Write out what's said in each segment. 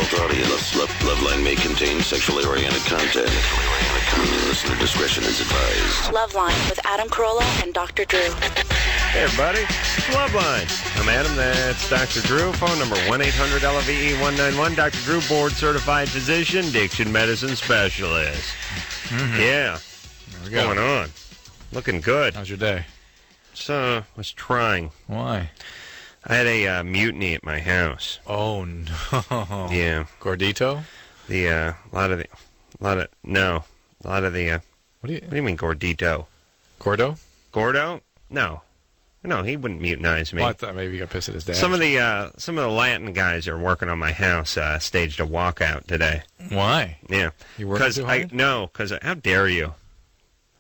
adult audience. Loveline may contain sexually oriented content. Listener discretion is advised. Loveline with Adam Carolla and Dr. Drew. Hey, everybody. It's Loveline. I'm Adam. That's Dr. Drew. Phone number 1-800-LVE-191. Dr. Drew, board-certified physician, diction medicine specialist. Mm-hmm. Yeah. What's going on? Looking good. How's your day? So, was trying. Why? I had a mutiny at my house. Oh, no. Yeah. Gordito? A lot of the, what do you mean gordito? Gordo? Gordo? No, he wouldn't mutinize me. Well, I thought maybe you got pissed at his dad. Some of the Latin guys are working on my house staged a walkout today. Why? Yeah. You working too hard? Because how dare you?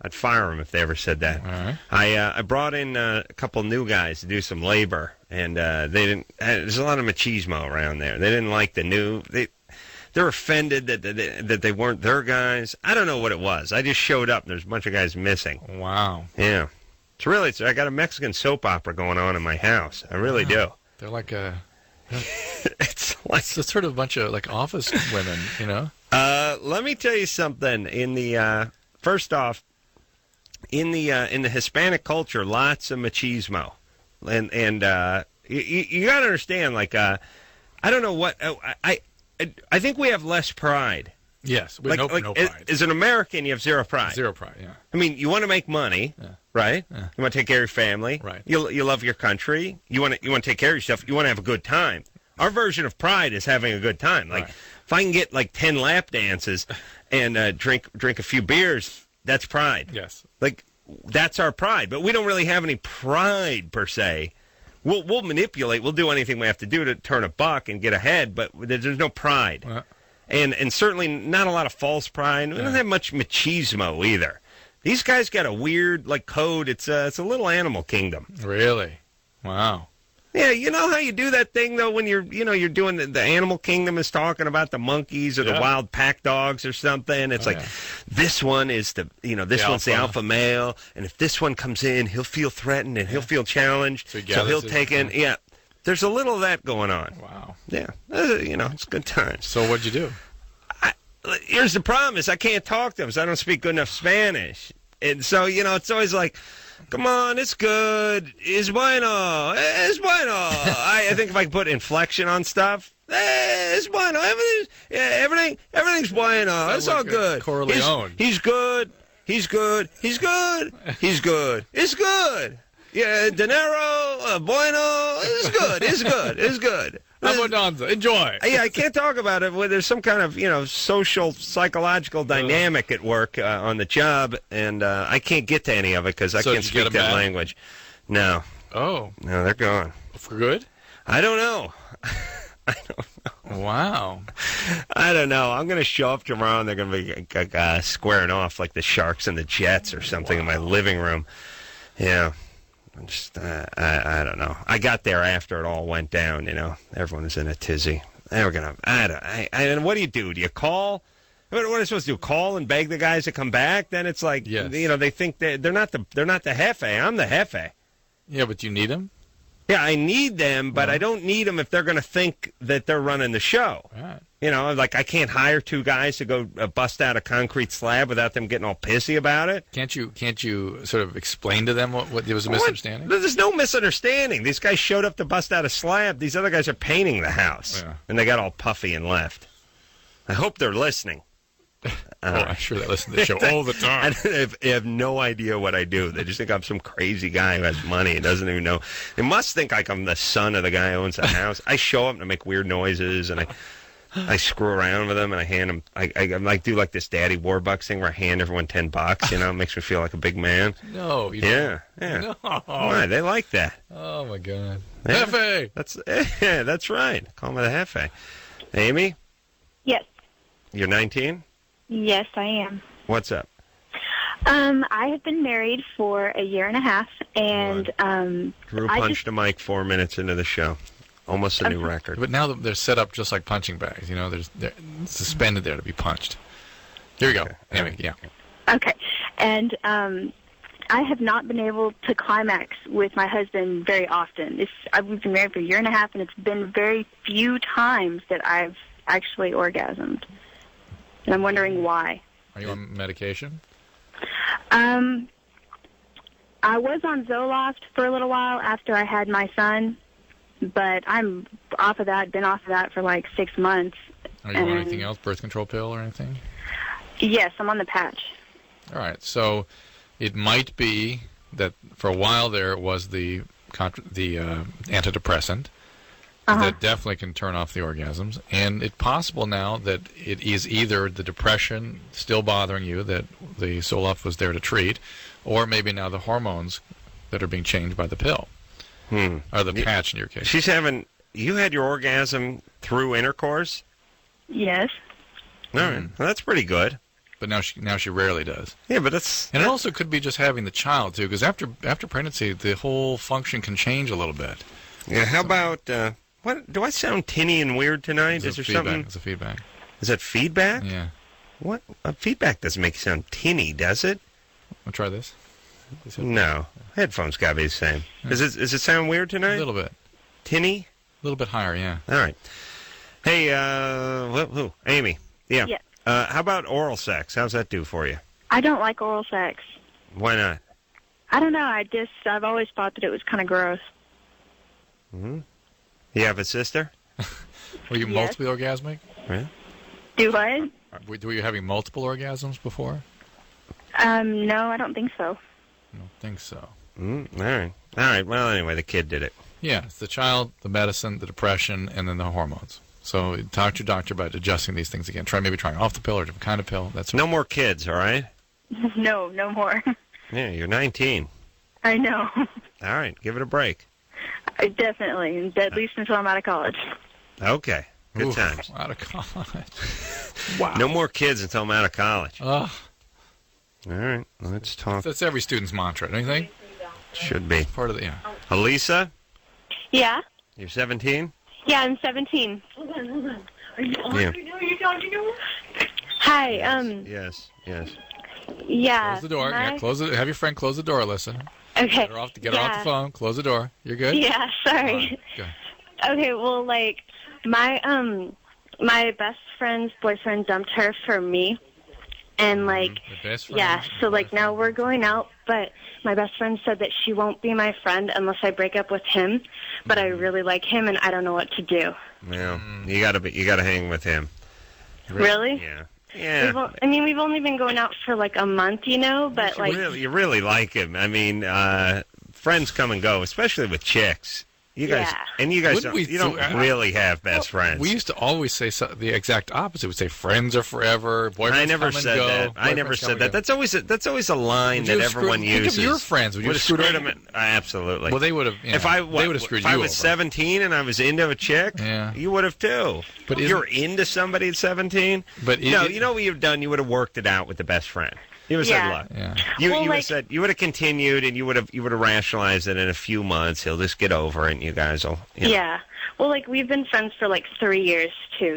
I'd fire them if they ever said that. All right. I brought in a couple new guys to do some labor, and they didn't. There's a lot of machismo around there. They didn't like the new. They're offended that they weren't their guys. I don't know what it was. I just showed up, and there's a bunch of guys missing. Wow. Yeah. I got a Mexican soap opera going on in my house. I really do. They're like it's sort of a bunch of like office women, you know. Let me tell you something. In the first off, in the Hispanic culture, lots of machismo, and you got to understand. Like, I don't know what I think we have less pride. Yes, no pride. As an American, you have zero pride. Zero pride, yeah. I mean, you want to make money, right? Yeah. You want to take care of your family, right? You love your country. You want to take care of yourself. You want to have a good time. Our version of pride is having a good time. Like, if I can get like 10 lap dances and drink a few beers, that's pride. Yes, like that's our pride. But we don't really have any pride per se. We'll manipulate. We'll do anything we have to do to turn a buck and get ahead. But there's no pride. And certainly not a lot of false pride. We don't have much machismo either. These guys got a weird code. It's a little animal kingdom. Really? Wow. Yeah, you know how you do that thing though when you're doing the animal kingdom is talking about the monkeys or the wild pack dogs or something. It's this one is this one's the alpha male, and if this one comes in, he'll feel threatened and he'll feel challenged, so he'll take in. Yeah. There's a little of that going on. Wow. Yeah. It's good times. So what'd you do? Here's the problem is I can't talk to them, so I don't speak good enough Spanish. And so, it's always like, come on, it's good. Es bueno. Es bueno. I think if I could put inflection on stuff, es bueno. Everything's bueno. It's all good. Corleone. He's good. He's good. He's good. He's good. It's good. Yeah, dinero, bueno, it's good, it's good, it's good. Abundanza, enjoy. Yeah, I can't talk about it when there's some kind of, social, psychological dynamic at work on the job, and I can't get to any of it because I can't speak that language. No. Oh. No, they're gone. For good? I don't know. Wow. I don't know. I'm going to show up tomorrow, and they're going to be squaring off like the Sharks and the Jets or something in my living room. Yeah. I don't know. I got there after it all went down, Everyone was in a tizzy. They were going to... And what do? Do you call? What are you supposed to do? Call and beg the guys to come back? Then it's like, they think they're not the jefe. I'm the jefe. Yeah, but you need them? Yeah, I need them, but I don't need them if they're going to think that they're running the show. Right. I can't hire two guys to go bust out a concrete slab without them getting all pissy about it. Can't you sort of explain to them what there was a misunderstanding? There's no misunderstanding. These guys showed up to bust out a slab. These other guys are painting the house, and they got all puffy and left. I hope they're listening. I'm sure they listen to the show all the time. They have no idea what I do. They just think I'm some crazy guy who has money and doesn't even know. They must think like I'm the son of the guy who owns the house. I show up and I make weird noises, and I screw around with them, and I hand them. I do like this Daddy Warbucks thing where I hand everyone $10. It makes me feel like a big man. No, you don't. No. Why? They like that. Oh my God. Yeah. Jefe. That's right. Call me the Jefe. Amy? Yes. You're 19? Yes, I am. What's up? I have been married for a year and a half, and Drew punched a mic 4 minutes into the show. Almost a new record. But now they're set up just like punching bags. They're suspended there to be punched. Here we go. Amy, yeah. Okay. And I have not been able to climax with my husband very often. We've been married for a year and a half, and it's been very few times that I've actually orgasmed. And I'm wondering why. Are you on medication? I was on Zoloft for a little while after I had my son, but I'm off of that, been off of that for like 6 months. Are you on anything else, birth control pill or anything? Yes, I'm on the patch. All right, so it might be that for a while there it was the antidepressant that definitely can turn off the orgasms, and it's possible now that it is either the depression still bothering you that the Zoloft was there to treat, or maybe now the hormones that are being changed by the pill, or the patch in your case. You had your orgasm through intercourse? Yes. All right, well, that's pretty good. But now she rarely does. Yeah, but it also could be just having the child too, because after pregnancy, the whole function can change a little bit. Yeah. How about what? Do I sound tinny and weird tonight? Is there something? It's a feedback. Is that feedback? Yeah. What? Feedback doesn't make you sound tinny, does it? I'll try this. No. Headphones gotta be the same. Yeah. Does it sound weird tonight? A little bit. Tinny? A little bit higher, yeah. All right. Hey, who? Amy. Yeah. Yes. How about oral sex? How's that do for you? I don't like oral sex. Why not? I don't know. I've always thought that it was kind of gross. Mm-hmm. You have a sister? Were you multiply orgasmic? Yeah. Do I? Were you having multiple orgasms before? No, I don't think so. I don't think so. All right. Well, anyway, the kid did it. Yeah, it's the child, the medicine, the depression, and then the hormones. So talk to your doctor about adjusting these things again. Maybe trying off the pill or a different kind of pill. No more kids, all right? No more. Yeah, you're 19. I know. All right, give it a break. Definitely, at least until I'm out of college. Okay, good times. Out of college. Wow. No more kids until I'm out of college. All right, let's talk. That's every student's mantra, don't you think? Should be. Part of the, yeah. Elisa? Yeah? You're 17? Yeah, I'm 17. Hold on. Are you on? Yeah. Are you talking to me? Hi, Yes. yeah. Close the door. Yeah, close it. Have your friend close the door, Listen. Okay. Get her off the phone. Close the door. You're good? Yeah, sorry. Okay, well, like, my best friend's boyfriend dumped her for me. And, like, yeah, so, like, now we're going out, but my best friend said that she won't be my friend unless I break up with him, but I really like him, and I don't know what to do. Well, you gotta hang with him. Really? Yeah. We've only been going out for, like, a month, but, like... You really like him. I mean, friends come and go, especially with chicks. You guys don't really have best friends. We used to always say the exact opposite. We'd say friends are forever. Boyfriends I never said that. I never said that. That's always a line that everyone uses. Think of your friends. Would you have screwed them? Absolutely. Well, they would have. If I was 17 and I was into a chick, you would have too. But you're into somebody at 17. But you know what you've done? You would have worked it out with the best friend. You would have said, look. Yeah. You would have said, you would have continued, and you would have rationalized that in a few months he'll just get over it, and you guys will. Yeah. Well, like, we've been friends for like 3 years too.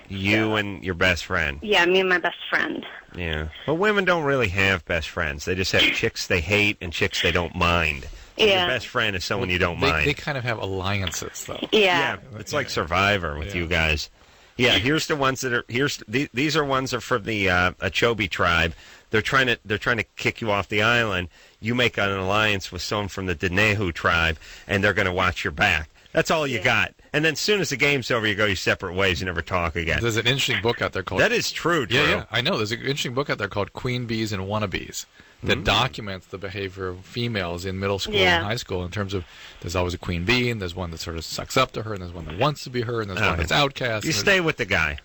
You and your best friend. Yeah, me and my best friend. Yeah. But women don't really have best friends. They just have chicks they hate and chicks they don't mind. So your best friend is someone you don't mind. They kind of have alliances, though. Yeah. It's like Survivor with you guys. Yeah, here's the ones that are these are ones that are from the Achobe tribe. They're trying to kick you off the island. You make an alliance with someone from the Dinehu tribe, and they're going to watch your back. That's all you got. And then as soon as the game's over, you go your separate ways. You never talk again. There's an interesting book out there called... That is true, Drew. Yeah, I know. There's an interesting book out there called Queen Bees and Wannabes that documents the behavior of females in middle school and high school in terms of there's always a queen bee, and there's one that sort of sucks up to her, and there's one that wants to be her, and there's one that's outcast. You stay with the guy.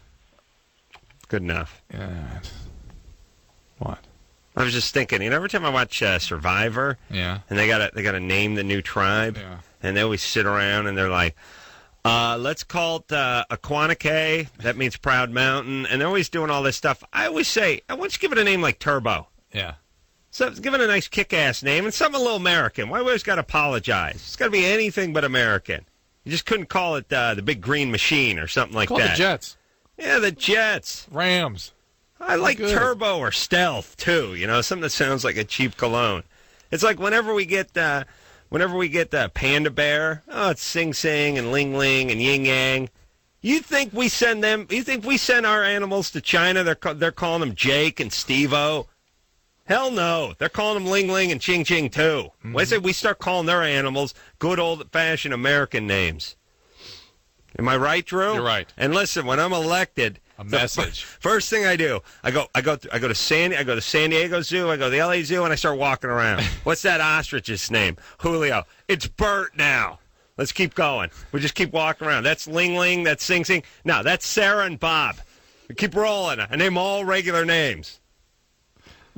Good enough. Yeah. What? I was just thinking, every time I watch Survivor, and they gotta name the new tribe, and they always sit around and they're like, let's call it Aquanique. That means Proud Mountain, and they're always doing all this stuff. I always say, why don't you give it a name like Turbo? Yeah. So give it a nice kick-ass name and something a little American. Why we always got to apologize? It's got to be anything but American. You just couldn't call it the Big Green Machine or something like that. Call it the Jets. Yeah, the Jets. Rams. I like Turbo or Stealth too. Something that sounds like a cheap cologne. It's like whenever we get Panda Bear, it's Sing Sing and Ling Ling and Yin Yang. You think we send them? You think we send our animals to China? They're calling them Jake and Steve-O. Hell no. They're calling them Ling Ling and Ching Ching too. Mm-hmm. Why say we start calling their animals good old-fashioned American names? Am I right, Drew? You're right. And listen, when I'm elected, a message. First thing I do, I go to San Diego Zoo, I go to the LA Zoo, and I start walking around. What's that ostrich's name? Julio. It's Bert now. Let's keep going. We just keep walking around. That's Ling Ling. That's Sing Sing. No, that's Sarah and Bob. We keep rolling. I name all regular names.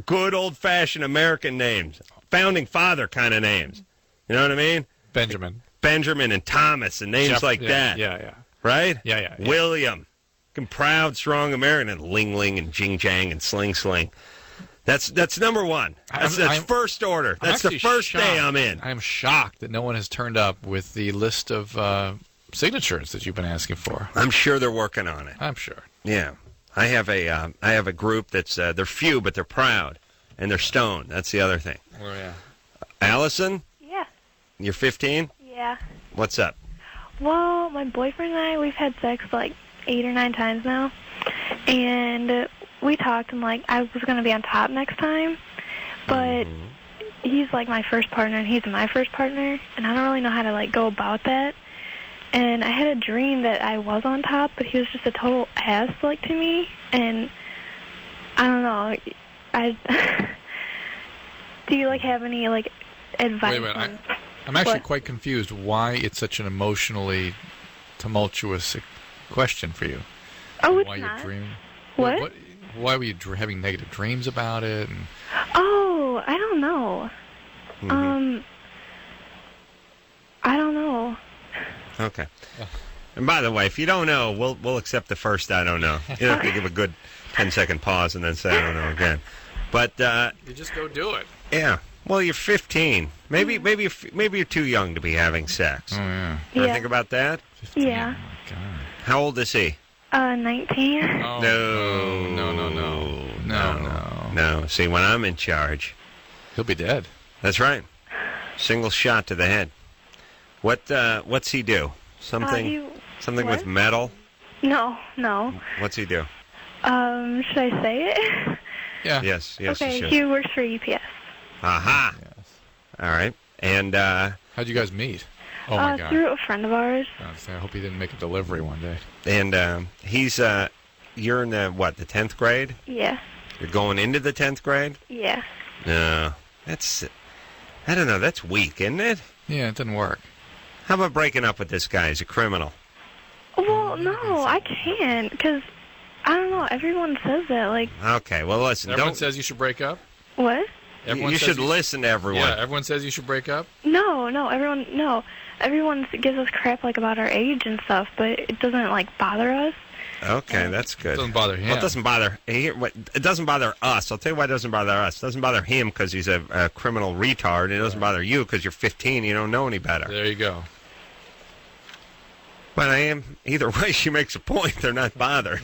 Good old-fashioned American names. Founding father kind of names. You know what I mean? Benjamin and Thomas and names like that. Yeah. Right? Yeah. William. Proud, strong American. And Ling Ling and Jing Jang and Sling Sling. That's number one. That's first order. That's the first day I'm in. I'm shocked that no one has turned up with the list of signatures that you've been asking for. I'm sure they're working on it. I'm sure. Yeah. I have a group that's they're few but they're proud and they're stoned. That's the other thing. Oh yeah. Allison? Yeah. You're 15? Yeah. What's up? Well, my boyfriend and I, we've had sex like 8 or 9 times now, and we talked and like I was going to be on top next time, but he's like my first partner and he's my first partner, and I don't really know how to like go about that. And I had a dream that I was on top, but he was just a total ass like to me, and I don't know. Do you like have any like advice? Wait a minute. I'm actually quite confused why it's such an emotionally tumultuous question for you. Oh, it's why not. You're dreaming? What? Why were you having negative dreams about it? And... Oh, I don't know. I don't know. Okay. And by the way, if you don't know, we'll accept the first I don't know. You don't have to give a good 10-second pause and then say I don't know again. But you just go do it. Yeah. Well, you're 15. Maybe you're too young to be having sex. Oh yeah. Want to think about that? 15. Yeah. Oh, my God. How old is he? 19. Oh, No. See, when I'm in charge, he'll be dead. That's right. Single shot to the head. What's he do? Something with metal? No. What's he do? Should I say it? Yeah. Yes, okay, you should. he works for UPS. Aha. Yes. All right. And how'd you guys meet? Oh my God. Through a friend of ours. I hope he didn't make a delivery one day. And he's you're in the 10th grade? Yeah. You're going into the 10th grade? Yeah. No. I don't know, that's weak, isn't it? Yeah, it didn't work. How about breaking up with this guy? He's a criminal. Well, no, I can't, because, I don't know, everyone says that, like... Okay, well, listen, everyone says you should break up? What? You should listen to everyone. Yeah, everyone says you should break up? No, everyone gives us crap, like, about our age and stuff, but it doesn't, like, bother us. Okay, that's good. It doesn't bother him. Well, it doesn't bother us. I'll tell you why it doesn't bother us. It doesn't bother him because he's a criminal retard. It doesn't bother you because you're 15 and you don't know any better. There you go. But either way, she makes a point. They're not bothered.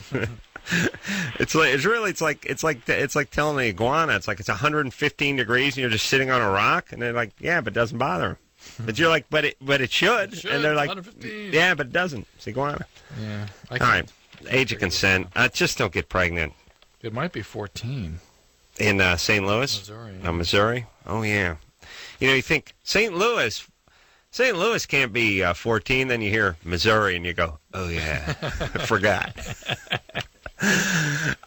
It's like telling an iguana. It's like it's 115 degrees and you're just sitting on a rock, and they're like, yeah, but it doesn't bother them. But you're like, but it should. It should. And they're like, 115. yeah, but it doesn't. It's iguana. Yeah. All right. Age of consent. Just don't get pregnant. It might be 14. In St. Louis? Missouri. Missouri? Oh, yeah. You think St. Louis can't be 14, then you hear Missouri and you go, oh, yeah, I forgot.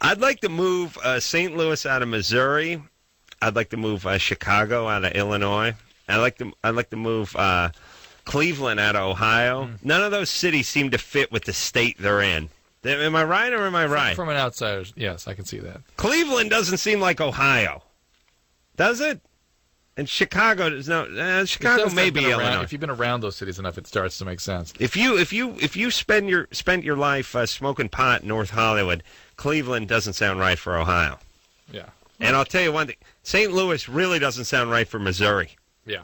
I'd like to move St. Louis out of Missouri. I'd like to move Chicago out of Illinois. I'd like to move Cleveland out of Ohio. None of those cities seem to fit with the state they're in. Am I right or am I right? From an outsider, yes, I can see that. Cleveland doesn't seem like Ohio, does it? And Chicago does Chicago may be Illinois. If you've been around those cities enough, it starts to make sense. If you spent your life smoking pot in North Hollywood, Cleveland doesn't sound right for Ohio. Yeah. And I'll tell you one thing: St. Louis really doesn't sound right for Missouri. Yeah.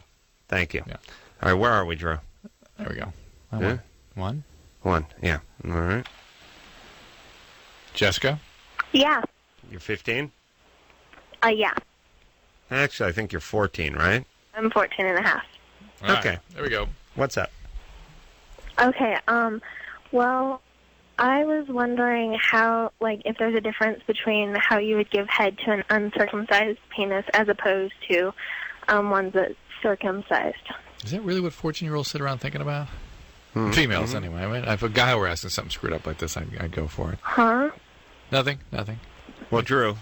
Thank you. Yeah. All right, where are we, Drew? There we go. Yeah? One. Yeah. All right. Jessica? Yeah. You're 15? Yeah. Actually, I think you're 14, right? I'm 14 and a half. All okay. Right. There we go. What's up? Okay, well, I was wondering how, if there's a difference between how you would give head to an uncircumcised penis as opposed to one that's circumcised. Is that really what 14-year-olds sit around thinking about? Females, anyway. I mean, if a guy were asking something screwed up like this, I'd go for it. Huh? Nothing. Well, Drew,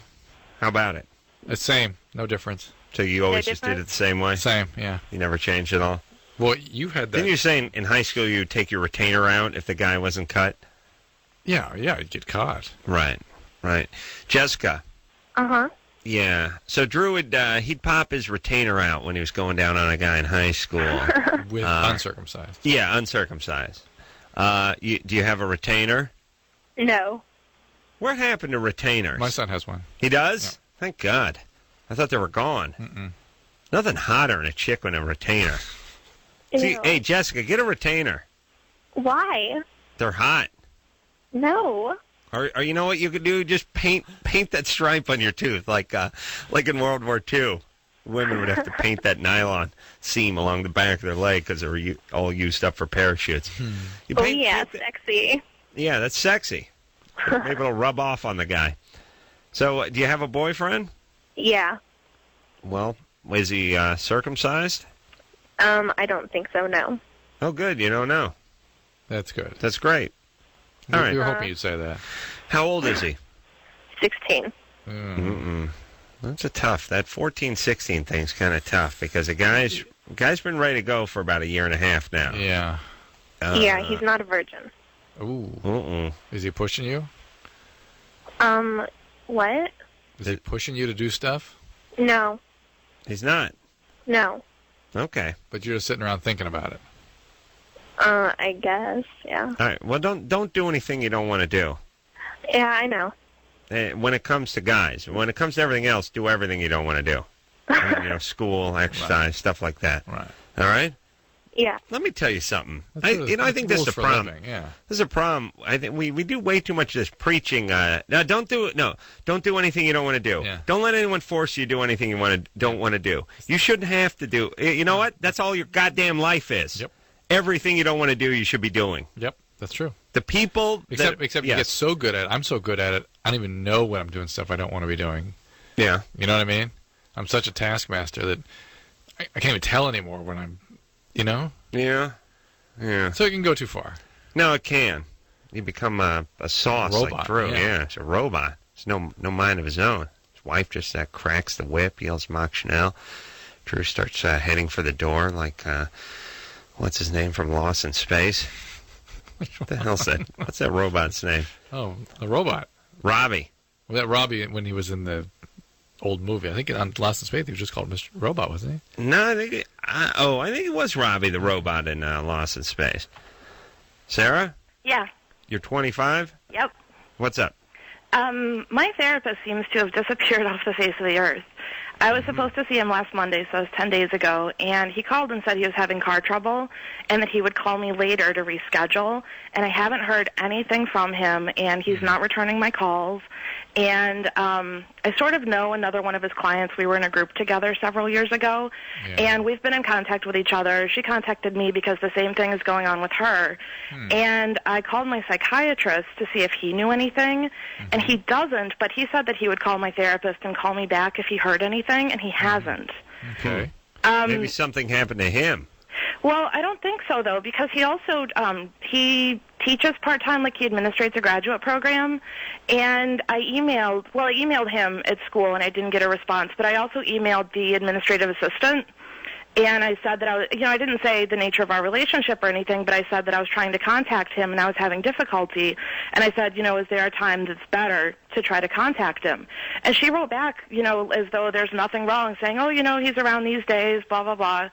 how about it? The same. No difference. So you always just did it the same way? Same, yeah. You never changed at all? Well, you had that. Didn't you say in high school you would take your retainer out if the guy wasn't cut? Yeah, you'd get caught. Right. Jessica. Uh-huh. Yeah. So Drew he'd pop his retainer out when he was going down on a guy in high school. With uncircumcised. Yeah, uncircumcised. Do you have a retainer? No. What happened to retainers? My son has one. He does? Yeah. Thank God. I thought they were gone. Mm-mm. Nothing hotter than a chick with a retainer. See, hey, Jessica, get a retainer. Why? They're hot. No. Or you know what you could do? Just paint that stripe on your tooth, like in World War II. Women would have to paint that nylon seam along the back of their leg because they were all used up for parachutes. Sexy. Yeah, that's sexy. Maybe it'll rub off on the guy. So, do you have a boyfriend? Yeah. Well, is he circumcised? I don't think so, no. Oh, good. You don't know. That's good. That's great. All right. We were hoping you'd say that. How old is he? 16. That's that 14, 16 thing's kind of tough because a guy's been ready to go for about a year and a half now. Yeah. Yeah, he's not a virgin. Ooh. Is he pushing you? What? Is he pushing you to do stuff? No. He's not? No. Okay. But you're just sitting around thinking about it? I guess, yeah. All right. Well, don't do anything you don't want to do. Yeah, I know. When it comes to guys. When it comes to everything else, do everything you don't want to do. School, exercise, stuff like that. Right. All right? Yeah. Let me tell you something. I think this is a problem. Living, yeah. This is a problem. I think we do way too much of this preaching. No, don't do it. No, don't do anything you don't want to do. Yeah. Don't let anyone force you to do anything you don't want to do. You shouldn't have to do. You know what? That's all your goddamn life is. Yep. Everything you don't want to do, you should be doing. Yep, that's true. The people Except you get so good at it. I'm so good at it, I don't even know when I'm doing stuff I don't want to be doing. Yeah. You know what I mean? I'm such a taskmaster that I can't even tell anymore when I'm, Yeah. So it can go too far. No, it can. You become a sauce robot, like Drew. Yeah. It's a robot. It's no mind of his own. His wife just cracks the whip, yells Mach Chanel. Drew starts heading for the door like, what's his name from Lost in Space? What the hell's that? What's that robot's name? Oh, the robot. Robbie. Well, that Robbie, when he was in the old movie, I think on Lost in Space, he was just called Mr. Robot, wasn't he? No, I think it was Robbie the robot in Lost in Space. Sarah? Yeah. You're 25? Yep. What's up? My therapist seems to have disappeared off the face of the earth. I was supposed to see him last Monday, so it was 10 days ago, and he called and said he was having car trouble and that he would call me later to reschedule, and I haven't heard anything from him, and he's not returning my calls. And I sort of know another one of his clients. We were in a group together several years ago, and we've been in contact with each other. She contacted me because the same thing is going on with her. And I called my psychiatrist to see if he knew anything, and he doesn't, but he said that he would call my therapist and call me back if he heard anything, and he hasn't. Okay. Maybe something happened to him. Well, I don't think so, though, because he also he teaches part-time, like he administrates a graduate program, and I emailed him at school, and I didn't get a response, but I also emailed the administrative assistant, and I said that I didn't say the nature of our relationship or anything, but I said that I was trying to contact him, and I was having difficulty, and I said, is there a time that's better to try to contact him? And she wrote back, as though there's nothing wrong, saying, he's around these days, blah, blah, blah.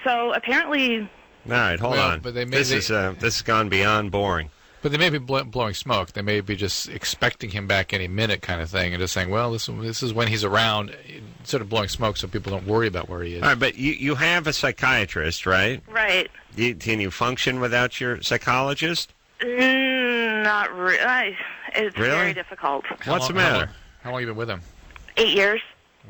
So apparently... All right, hold on. But this has gone beyond boring. But they may be blowing smoke. They may be just expecting him back any minute kind of thing and just saying, well, this is when he's around, instead of blowing smoke so people don't worry about where he is. All right, but you have a psychiatrist, right? Right. Can you function without your psychologist? Not really. It's really? Very difficult. What's the matter? How long have you been with him? 8 years.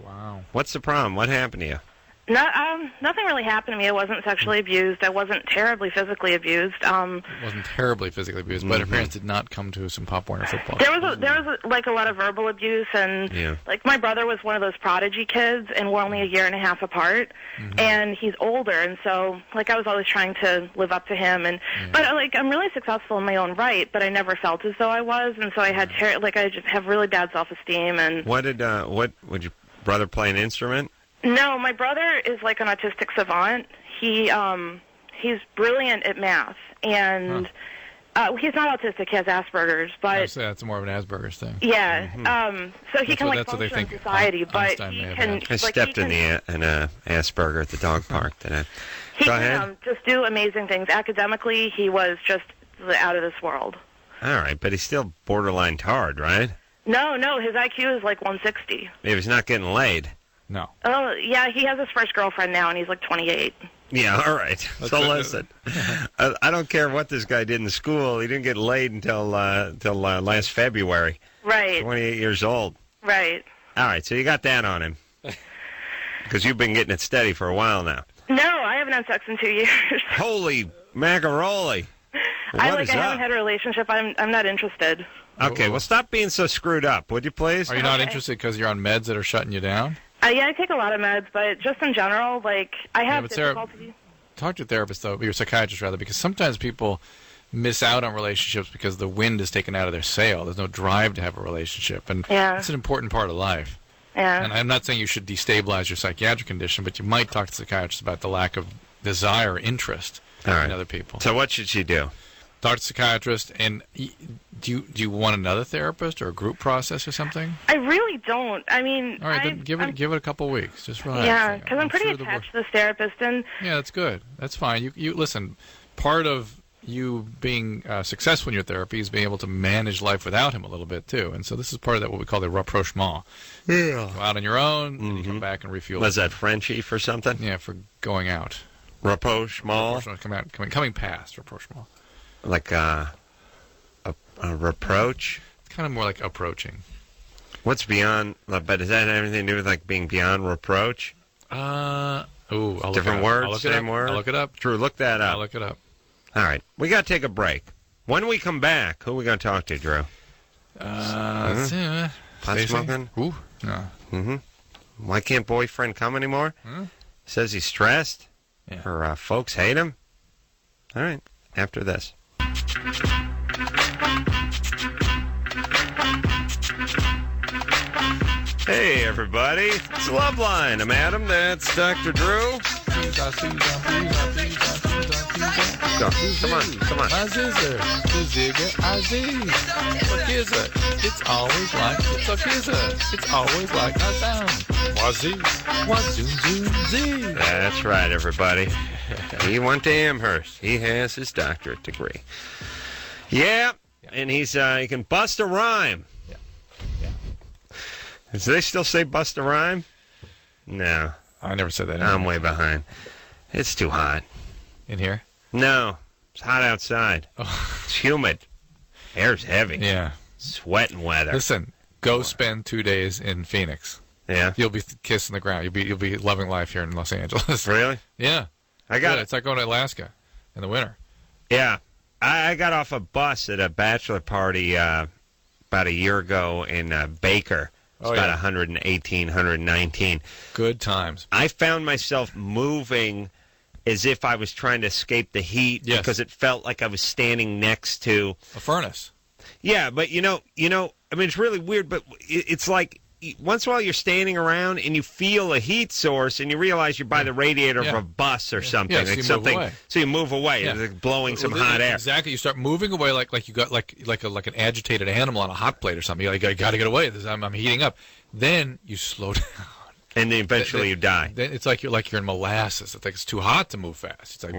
Wow. What's the problem? What happened to you? Nothing really happened to me. I wasn't sexually abused. I wasn't terribly physically abused. Wasn't terribly physically abused, but her parents did not come to some Pop Warner football. There was like a lot of verbal abuse, and like my brother was one of those prodigy kids, and we're only a year and a half apart, and he's older, and so like I was always trying to live up to him, and but like I'm really successful in my own right, but I never felt as though I was, and so I had I just have really bad self-esteem. And what would your brother play an instrument? No, my brother is like an autistic savant. He's brilliant at math, and he's not autistic. He has Asperger's, but that's more of an Asperger's thing. Yeah. So he can like function in society, but he can. I stepped in an Asperger at the dog park today. He can just do amazing things. Academically, he was just out of this world. All right, but he's still borderline tard, right? No, his IQ is like 160. Maybe he's not getting laid. No. Oh, yeah, he has his first girlfriend now, and he's like 28. Yeah, all right. So listen, I don't care what this guy did in school. He didn't get laid until last February. Right. 28 years old. Right. All right, so you got that on him. Because you've been getting it steady for a while now. No, I haven't had sex in 2 years. Holy macaroni. I haven't had a relationship. I'm not interested. Okay, well, stop being so screwed up, would you please? Are you not interested because you're on meds that are shutting you down? Yeah, I take a lot of meds, but just in general, like, I have difficulty. Talk to your therapist, though, your psychiatrist, rather, because sometimes people miss out on relationships because the wind is taken out of their sail. There's no drive to have a relationship, and that's an important part of life. Yeah. And I'm not saying you should destabilize your psychiatric condition, but you might talk to the psychiatrist about the lack of desire or interest in other people. So what should she do? Talk to a psychiatrist, and do you want another therapist or a group process or something? I really don't. I mean, all right, then give it a couple of weeks. Just relax. Yeah, because I'm pretty attached to this therapist, and yeah, that's good. That's fine. You listen. Part of you being successful in your therapy is being able to manage life without him a little bit too, and so this is part of that what we call the rapprochement. Yeah. Go out on your own, and you come back and refuel. Was that Frenchy for something? Yeah, for going out. Rapprochement. Coming past rapprochement. Like a reproach? It's kind of more like approaching. What's beyond, but does that have anything to do with like being beyond reproach? Different words, same word? I'll look it up. Drew, look that up. I'll look it up. All right. We got to take a break. When we come back, who are we going to talk to, Drew? Pot smoking? Ooh, no. Mm-hmm. Why can't boyfriend come anymore? Says he's stressed? Yeah. Or folks hate him? All right. After this. Hey, everybody. It's Loveline. I'm Adam. That's Dr. Drew. Come on. It's always like it's a kizzer. It's always like a sound. Wazoo. That's right, everybody. He went to Amherst. He has his doctorate degree. Yeah, and he can bust a rhyme. Yeah. Do they still say bust a rhyme? No. I never said that. I'm way behind. It's too hot. In here? No. It's hot outside. Oh. It's humid. Air's heavy. Yeah. Sweating weather. Listen, go spend 2 days in Phoenix. Yeah. You'll be kissing the ground. You'll be loving life here in Los Angeles. Really? Yeah. It's like going to Alaska in the winter. Yeah. I got off a bus at a bachelor party about a year ago in Baker. It's about 118, 119. Good times. I found myself moving as if I was trying to escape the heat because it felt like I was standing next to a furnace. Yeah, but I mean, it's really weird, but it's like once in a while you're standing around and you feel a heat source and you realize you're by the radiator of a bus or something. Yeah, so you move away. It's like blowing some hot air. Exactly. You start moving away like you got like an agitated animal on a hot plate or something. You're like, I got to get away. I'm heating up. Then you slow down. And then eventually you die. Then it's like you're in molasses. It's like it's too hot to move fast. It's like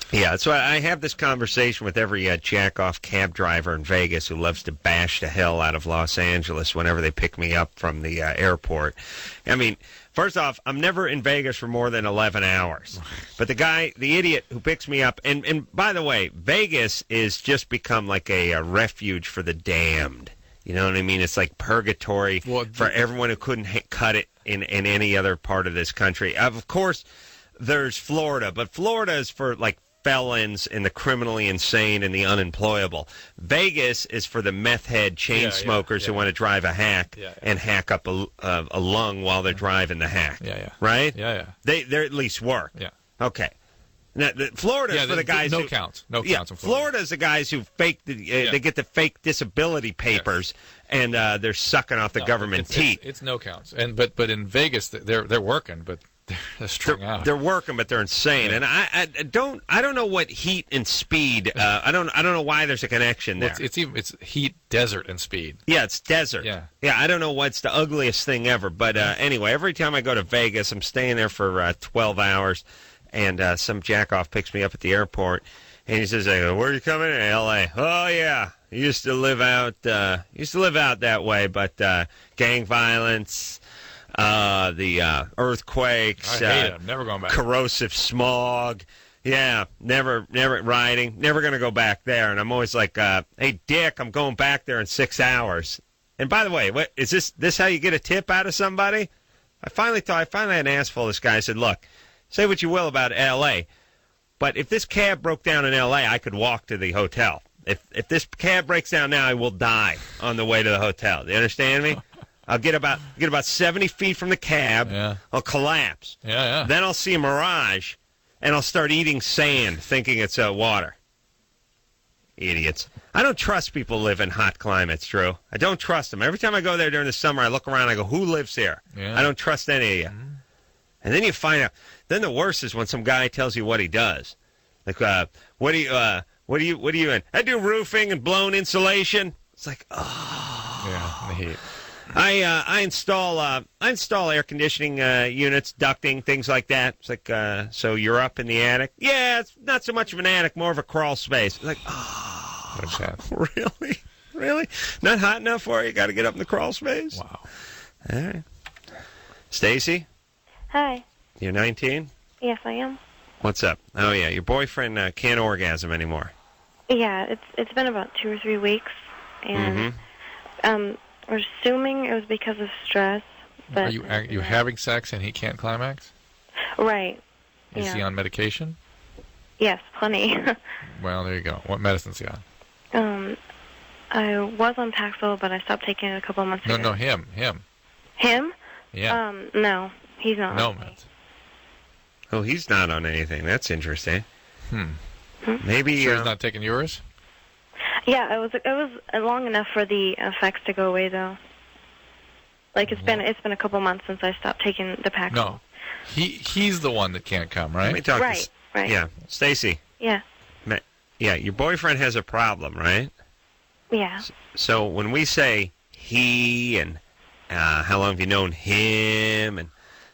yeah, that's why I have this conversation with every jack-off cab driver in Vegas who loves to bash the hell out of Los Angeles whenever they pick me up from the airport. I mean, first off, I'm never in Vegas for more than 11 hours. But the idiot who picks me up, and by the way, Vegas is just become like a refuge for the damned. You know what I mean? It's like purgatory for everyone who couldn't cut it in any other part of this country. Of course, there's Florida, but Florida is for like felons and the criminally insane and the unemployable. Vegas is for the meth head chain smokers who want to drive a hack and hack up a lung while they're driving the hack. Right? They're at least work. Okay. Now, Florida is for the guys no who... counts. No counts in Florida. Florida is the guys who fake... They get the fake disability papers, and they're sucking off the government teeth. It's no counts. But in Vegas, they're working, but they're strung out. They're working, but they're insane. And I don't know what heat and speed... I don't know why there's a connection there. Well, it's heat, desert, and speed. Yeah, it's desert. Yeah, I don't know what's the ugliest thing ever. But anyway, every time I go to Vegas, I'm staying there for 12 hours. And some jackoff picks me up at the airport, and he says, "Where are you coming? In L.A." "Oh yeah, used to live out that way, but gang violence, the earthquakes, I hate it. I'm never going back. Corrosive smog. Yeah, never riding. Never going to go back there." And I'm always like, "Hey, Dick, I'm going back there in 6 hours." And by the way, what is this? How you get a tip out of somebody? I finally had an ass full of this guy. I said, "Look. Say what you will about L.A., but if this cab broke down in L.A., I could walk to the hotel. If this cab breaks down now, I will die on the way to the hotel. Do you understand me? I'll get about 70 feet from the cab. Yeah. I'll collapse. Yeah. Then I'll see a mirage, and I'll start eating sand, thinking it's water. Idiots. I don't trust people who live in hot climates, Drew. I don't trust them. Every time I go there during the summer, I look around, I go, who lives here? Yeah. I don't trust any of you. Mm-hmm. And then you find out. Then the worst is when some guy tells you what he does. Like, what do you in? I do roofing and blown insulation. It's like, oh. Yeah, the heat. I install air conditioning units, ducting, things like that. It's like, so you're up in the attic? Yeah, it's not so much of an attic, more of a crawl space. It's like, oh, really? Really? Not hot enough for you? Got to get up in the crawl space? Wow. All right. Stacy? Hi. You're 19? Yes, I am. What's up? Oh, yeah, your boyfriend can't orgasm anymore. Yeah, it's been about 2 or 3 weeks, and we're assuming it was because of stress. But Are you having sex and he can't climax? Right. Is he on medication? Yes, plenty. Well, there you go. What medicine's he on? I was on Paxil, but I stopped taking it a couple of months ago. No, him. Him? Yeah. No, he's not. No meds. Oh, he's not on anything. That's interesting. Maybe Sure he's not taking yours? Yeah, it was long enough for the effects to go away, though. Like it's been a couple months since I stopped taking the Paxil. No, he's the one that can't come, right? Let me talk right. Yeah, Stacy. Yeah. Yeah, your boyfriend has a problem, right? Yeah. So when we say he and how long have you known him and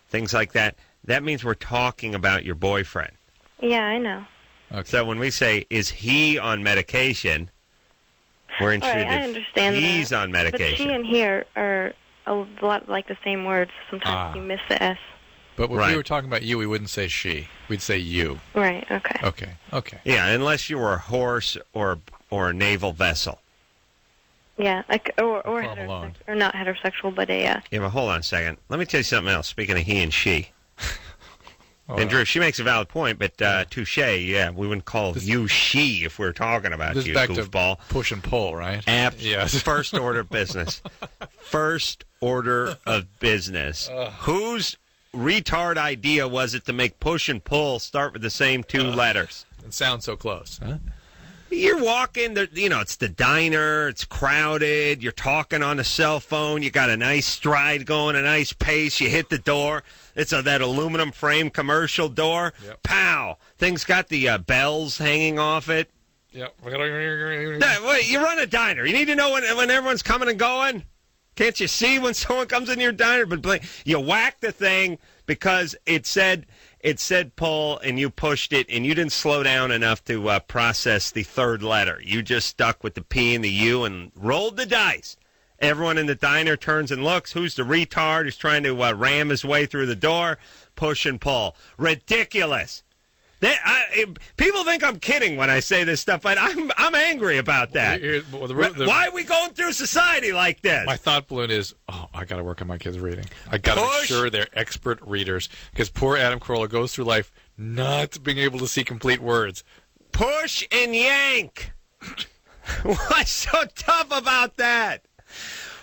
things like that, that means we're talking about your boyfriend. Yeah, I know. Okay. So when we say, is he on medication, we're interested right, I understand he's that. on medication. But she and he are a lot like the same words. Sometimes you miss the S. But when we were talking about you, we wouldn't say she. We'd say you. Right, okay. Okay. Yeah, unless you were a horse or a naval vessel. Yeah, or heterosexual, or not heterosexual, but Yeah, but hold on a second. Let me tell you something else. Speaking of he and she. And Drew, she makes a valid point, but touche, yeah, we wouldn't call you she if we were talking about you, back goofball. To push and pull, right? Yes. First order of business. First order of business. Whose retard idea was it to make push and pull start with the same two letters? It sounds so close, huh? You're walking, it's the diner, it's crowded, you're talking on a cell phone, you got a nice stride going, a nice pace, you hit the door, it's that aluminum frame commercial door, pow, thing's got the bells hanging off it. Yep. Wait, you run a diner, you need to know when everyone's coming and going? Can't you see when someone comes in your diner? But you whack the thing because it said pull, and you pushed it, and you didn't slow down enough to process the third letter. You just stuck with the P and the U and rolled the dice. Everyone in the diner turns and looks. Who's the retard who's trying to ram his way through the door? Push and pull. Ridiculous. People think I'm kidding when I say this stuff, but I'm angry about that. Why are we going through society like this? My thought balloon is, I got to work on my kids' reading. I got to make sure they're expert readers, because poor Adam Carolla goes through life not being able to see complete words. Push and yank. What's so tough about that?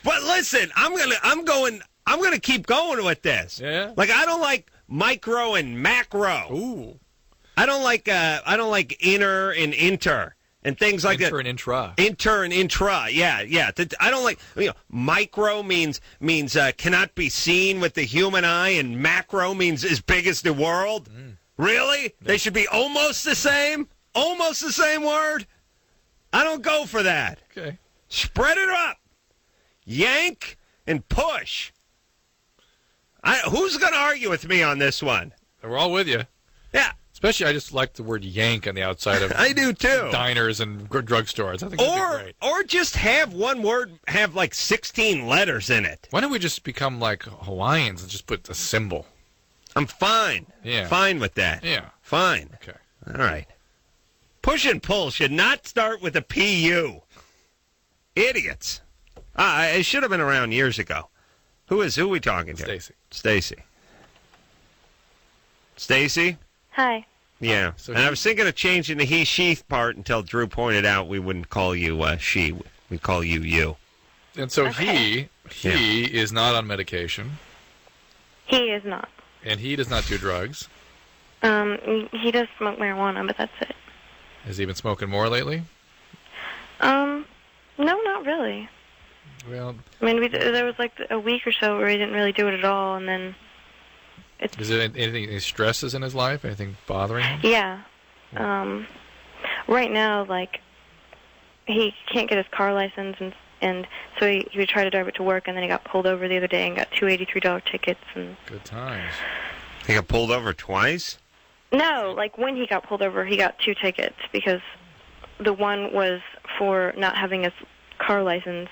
But listen, I'm gonna keep going with this. Yeah. Like, I don't like micro and macro. Ooh. I don't like inner and inter and things like that. Inter and intra. Inter and intra. Yeah. I don't like, micro means cannot be seen with the human eye, and macro means as big as the world. Really? Yeah. They should be almost the same? Almost the same word? I don't go for that. Okay. Spread it up. Yank and push. Who's going to argue with me on this one? We're all with you. Yeah. Especially, I just like the word yank on the outside of I do too. Diners and drugstores. I think that'd be great. Or just have one word have like 16 letters in it. Why don't we just become like Hawaiians and just put a symbol? I'm fine. Yeah. Fine with that. Yeah. Fine. Okay. All right. Push and pull should not start with a PU. Idiots. It should have been around years ago. Who are we talking to? Stacy? Hi. Yeah. So I was thinking of changing the he-she part until Drew pointed out we wouldn't call you she. We'd call you you. And so he is not on medication. He is not. And he does not do drugs. He does smoke marijuana, but that's it. Has he been smoking more lately? No, not really. Well, I mean, there was like a week or so where he didn't really do it at all, and then is there any stresses in his life? Anything bothering him? Yeah. Right now, like, he can't get his car license, and so he would try to drive it to work, and then he got pulled over the other day and got two $83 tickets. And good times. He got pulled over twice? No, like when he got pulled over, he got two tickets because the one was for not having his car license.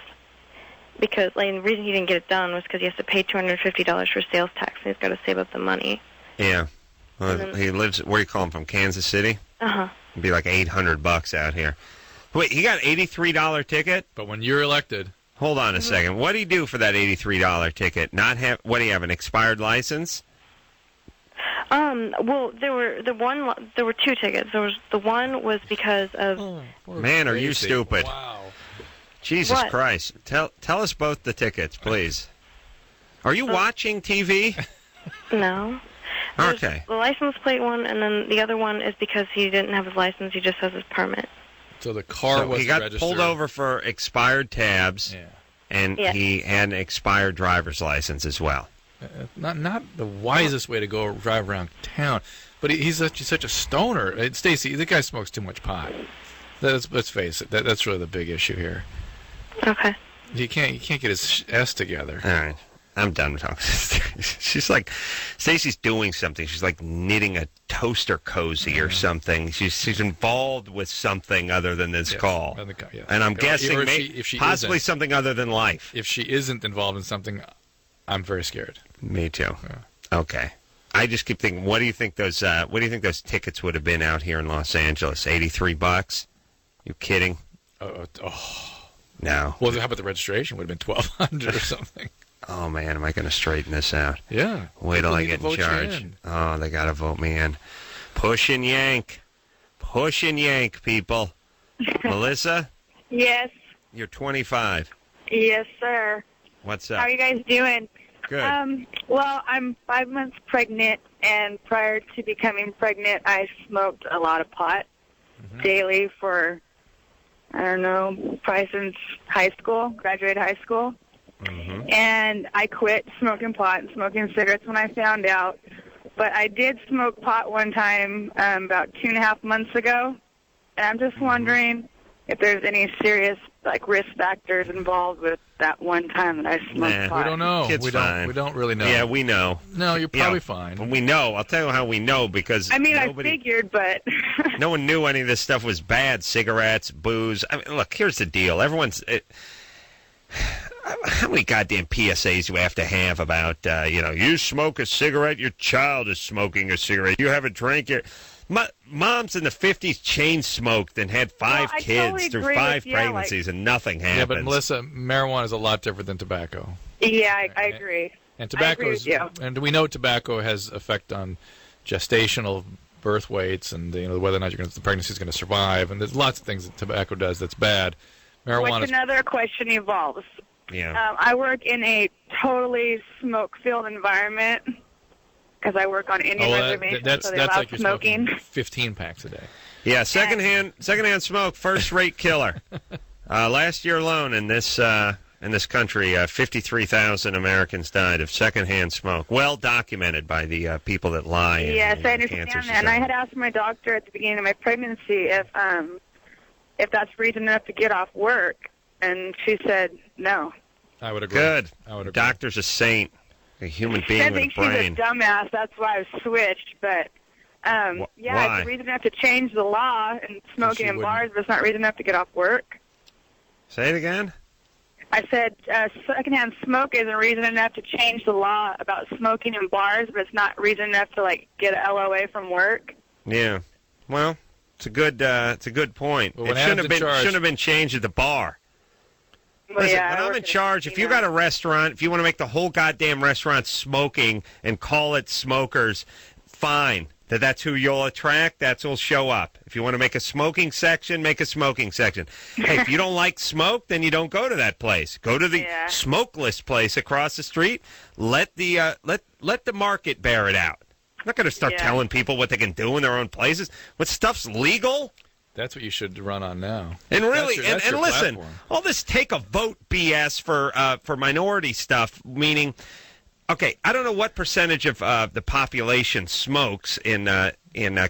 Because the reason he didn't get it done was because he has to pay $250 for sales tax, and he's got to save up the money. Yeah. Well, he lives, where you call him, from Kansas City? Uh-huh. It'd be like $800 out here. Wait, he got an $83 ticket? But when you're elected... Hold on a second. What did he do for that $83 ticket? What do you have, an expired license? Well, there were two tickets. The one was because of... Man, are you stupid. Wow. Jesus Christ. Tell us both the tickets, please. Are you watching TV? No. There's Okay. the license plate one, and then the other one is because he didn't have his license, he just has his permit. So the car was he got registered. pulled over for expired tabs, and he had an expired driver's license as well. Not the wisest way to go drive around town, but he's such a stoner. Stacy, the guy smokes too much pot. Let's face it. That's really the big issue here. Okay. He can't get his S together. All right. I'm done with talking. She's like, Stacy's doing something. She's like knitting a toaster cozy or something. She's involved with something other than this call. And I'm guessing if she possibly something other than life. If she isn't involved in something, I'm very scared. Me too. Yeah. Okay. I just keep thinking, what do you think those tickets would have been out here in Los Angeles? $83? You kidding? No. Well, how about the registration? Would have been $1,200 or something. Oh, man, am I going to straighten this out? Yeah. Wait till I get in charge. Oh, they got to vote me in. Push and yank. Push and yank, people. Melissa? Yes. You're 25. Yes, sir. What's up? How are you guys doing? Good. Well, I'm 5 months pregnant, and prior to becoming pregnant, I smoked a lot of pot daily for, I don't know, probably since high school, graduated high school. And I quit smoking pot and smoking cigarettes when I found out. But I did smoke pot one time about 2.5 months ago. And I'm just wondering if there's any serious risk factors involved with that one time that I smoked pot. We don't know. It's fine. We don't really know. Yeah, we know. No, you're probably fine. We know. I'll tell you how we know, because I figured, but... no one knew any of this stuff was bad. Cigarettes, booze. I mean, look, here's the deal. How many goddamn PSAs do we have to have about, you smoke a cigarette, your child is smoking a cigarette, you have a drink, Moms in the 50s chain smoked and had 5 kids totally through agree 5 with, pregnancies, and nothing happens. Yeah, but Melissa, marijuana is a lot different than tobacco. Yeah, I agree. And tobacco and we know tobacco has effect on gestational birth weights and whether or not the pregnancy is going to survive. And there's lots of things that tobacco does that's bad. Marijuana. Which another question evolves. Yeah. I work in a totally smoke-filled environment because I work on Indian reservations, so they allow like you're smoking 15 packs a day. Yeah, secondhand smoke, first-rate killer. Last year alone in this country, 53,000 Americans died of secondhand smoke. Well documented by the people that lie. Yes, I understand that. And I had asked my doctor at the beginning of my pregnancy if that's reason enough to get off work, and she said no. I would agree. Good. I would agree. Doctor's a saint, a human being with a brain. I think she's a dumbass. That's why I switched. But why? It's a reason enough to change the law and smoking in bars, but it's not reason enough to get off work. Say it again. I said secondhand smoke isn't reason enough to change the law about smoking in bars, but it's not reason enough to get an LOA from work. Yeah. Well, it's a good point. Well, it shouldn't have been changed at the bar. Well, Listen, yeah, when I'm in charge, if you got a restaurant, if you want to make the whole goddamn restaurant smoking and call it smokers, fine. That's who you'll attract. That's who'll show up. If you want to make a smoking section, make a smoking section. Hey, if you don't like smoke, then you don't go to that place. Go to the smokeless place across the street. Let the market bear it out. I'm not going to start telling people what they can do in their own places. What stuff's legal? That's what you should run on now. And really, that's your listen, platform. all this take a vote BS for minority stuff, meaning, okay, I don't know what percentage of the population smokes in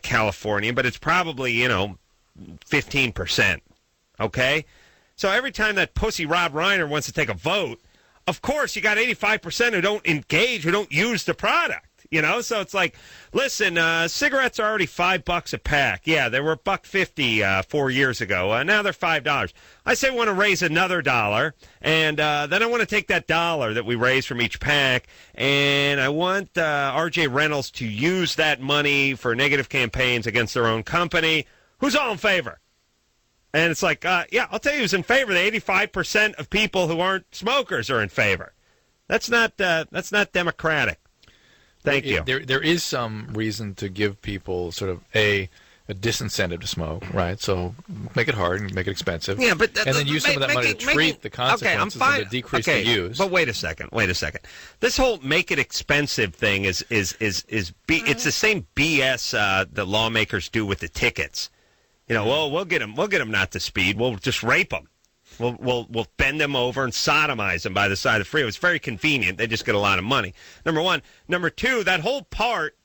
California, but it's probably 15%. Okay, so every time that pussy Rob Reiner wants to take a vote, of course you got 85% who don't engage, who don't use the product. So it's like, listen, cigarettes are already $5 a pack. Yeah, they were $1.50 4 years ago. Now they're $5. I say we want to raise another $1, and then I want to take that $1 that we raise from each pack, and I want R.J. Reynolds to use that money for negative campaigns against their own company. Who's all in favor? And it's like, I'll tell you who's in favor. The 85% of people who aren't smokers are in favor. That's not democratic. Thank you. There is some reason to give people sort of a disincentive to smoke, right? So make it hard and make it expensive. Yeah, but and then use some of that money to treat the consequences and to decrease the use. But wait a second. This whole make it expensive thing is it's the same BS the lawmakers do with the tickets. We'll get them not to speed. We'll just rape them. We'll bend them over and sodomize them by the side of the freeway. It's very convenient. They just get a lot of money. Number one. Number two, that whole part,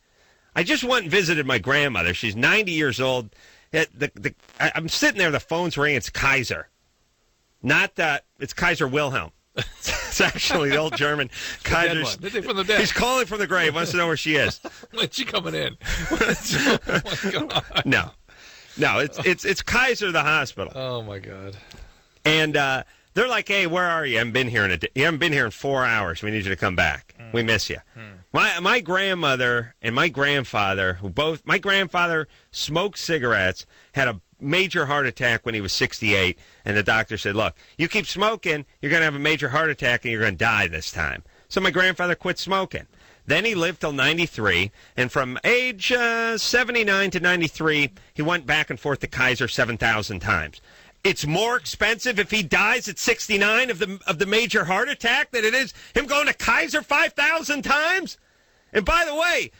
I just went and visited my grandmother. She's 90 years old. I'm sitting there, the phone's ringing. It's Kaiser. It's Kaiser Wilhelm. It's actually the old German Kaiser. From the dead. He's calling from the grave. Wants to know where she is. When's she coming in? Oh, my God. No, it's Kaiser, the hospital. Oh, my God. And they're like, "Hey, where are you? You haven't been here in 4 hours. We need you to come back. We miss you." My grandmother and my grandfather, my grandfather smoked cigarettes, had a major heart attack when he was 68, and the doctor said, "Look, you keep smoking, you're going to have a major heart attack and you're going to die this time." So my grandfather quit smoking. Then he lived till 93, and from age 79 to 93, he went back and forth to Kaiser 7,000 times. It's more expensive if he dies at 69 of the major heart attack than it is him going to Kaiser 5,000 times. And by the way,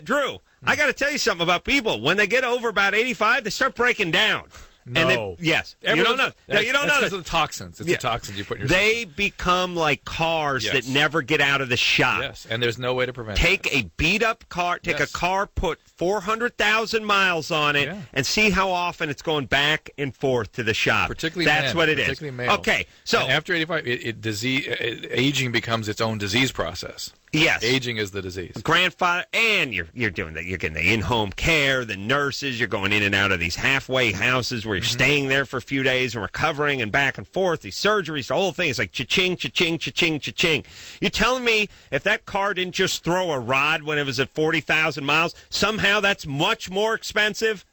Drew, I got to tell you something about people. When they get over about 85, they start breaking down. No. Yes. You don't know. No, you don't know. Because of the toxins. It's the toxins you put in your They become like cars that never get out of the shop. Yes, and there's no way to prevent Take a beat-up car, a car, put 400,000 miles on it, and see how often it's going back and forth to the shop. That's what it is. Males. Okay, so and after 85, aging becomes its own disease process. Yes. Aging is the disease. Grandfather, and you're doing that. You're getting the in-home care, the nurses. You're going in and out of these halfway houses where you're staying there for a few days and recovering and back and forth. These surgeries, the whole thing is like cha-ching, cha-ching, cha-ching, cha-ching. You're telling me if that car didn't just throw a rod when it was at 40,000 miles, somehow that's much more expensive?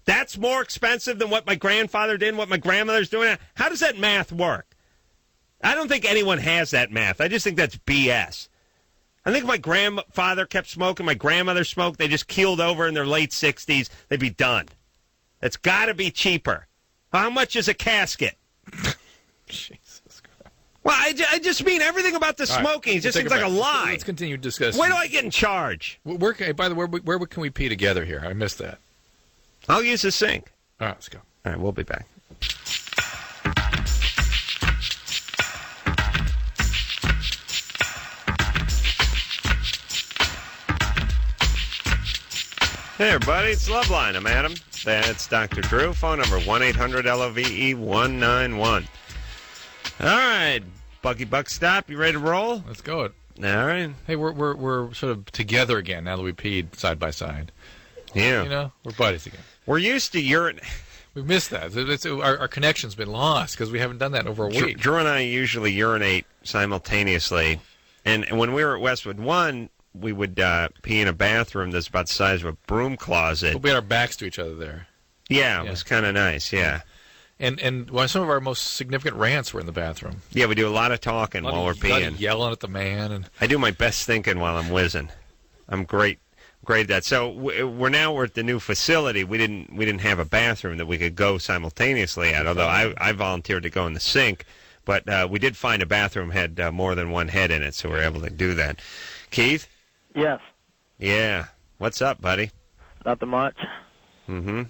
That's more expensive than what my grandfather did and what my grandmother's doing? How does that math work? I don't think anyone has that math. I just think that's BS. I think if my grandfather kept smoking, my grandmother smoked, they just keeled over in their late 60s, they'd be done. It's got to be cheaper. How much is a casket? Jesus Christ. Well, I just mean everything about the smoking. It just seems like a lie. Let's continue discussing. Where do I get in charge? By the way, where can we pee together here? I missed that. I'll use the sink. All right, let's go. All right, we'll be back. Hey, everybody, it's Loveline. I'm Adam. That's Dr. Drew. Phone number 1-800-LOVE-191. All right, Buggy Buck Stop. You ready to roll? Let's go. All right. Hey, we're sort of together again now that we peed side by side. Yeah. You know, we're buddies again. We're used to urine. We missed that. Our connection's been lost because we haven't done that in over a week. Drew and I usually urinate simultaneously. And when we were at Westwood 1, we would pee in a bathroom that's about the size of a broom closet. But we had our backs to each other there. Yeah, it was kind of nice, yeah. And some of our most significant rants were in the bathroom. Yeah, we do a lot of talking while we're peeing. Yelling at the man. And I do my best thinking while I'm whizzing. I'm great at that. So we're at the new facility. We didn't have a bathroom that we could go simultaneously at, although I volunteered to go in the sink. But we did find a bathroom had more than one head in it, so we were able to do that. Keith? Yes. Yeah. What's up, buddy? Nothing much. Mm-hmm.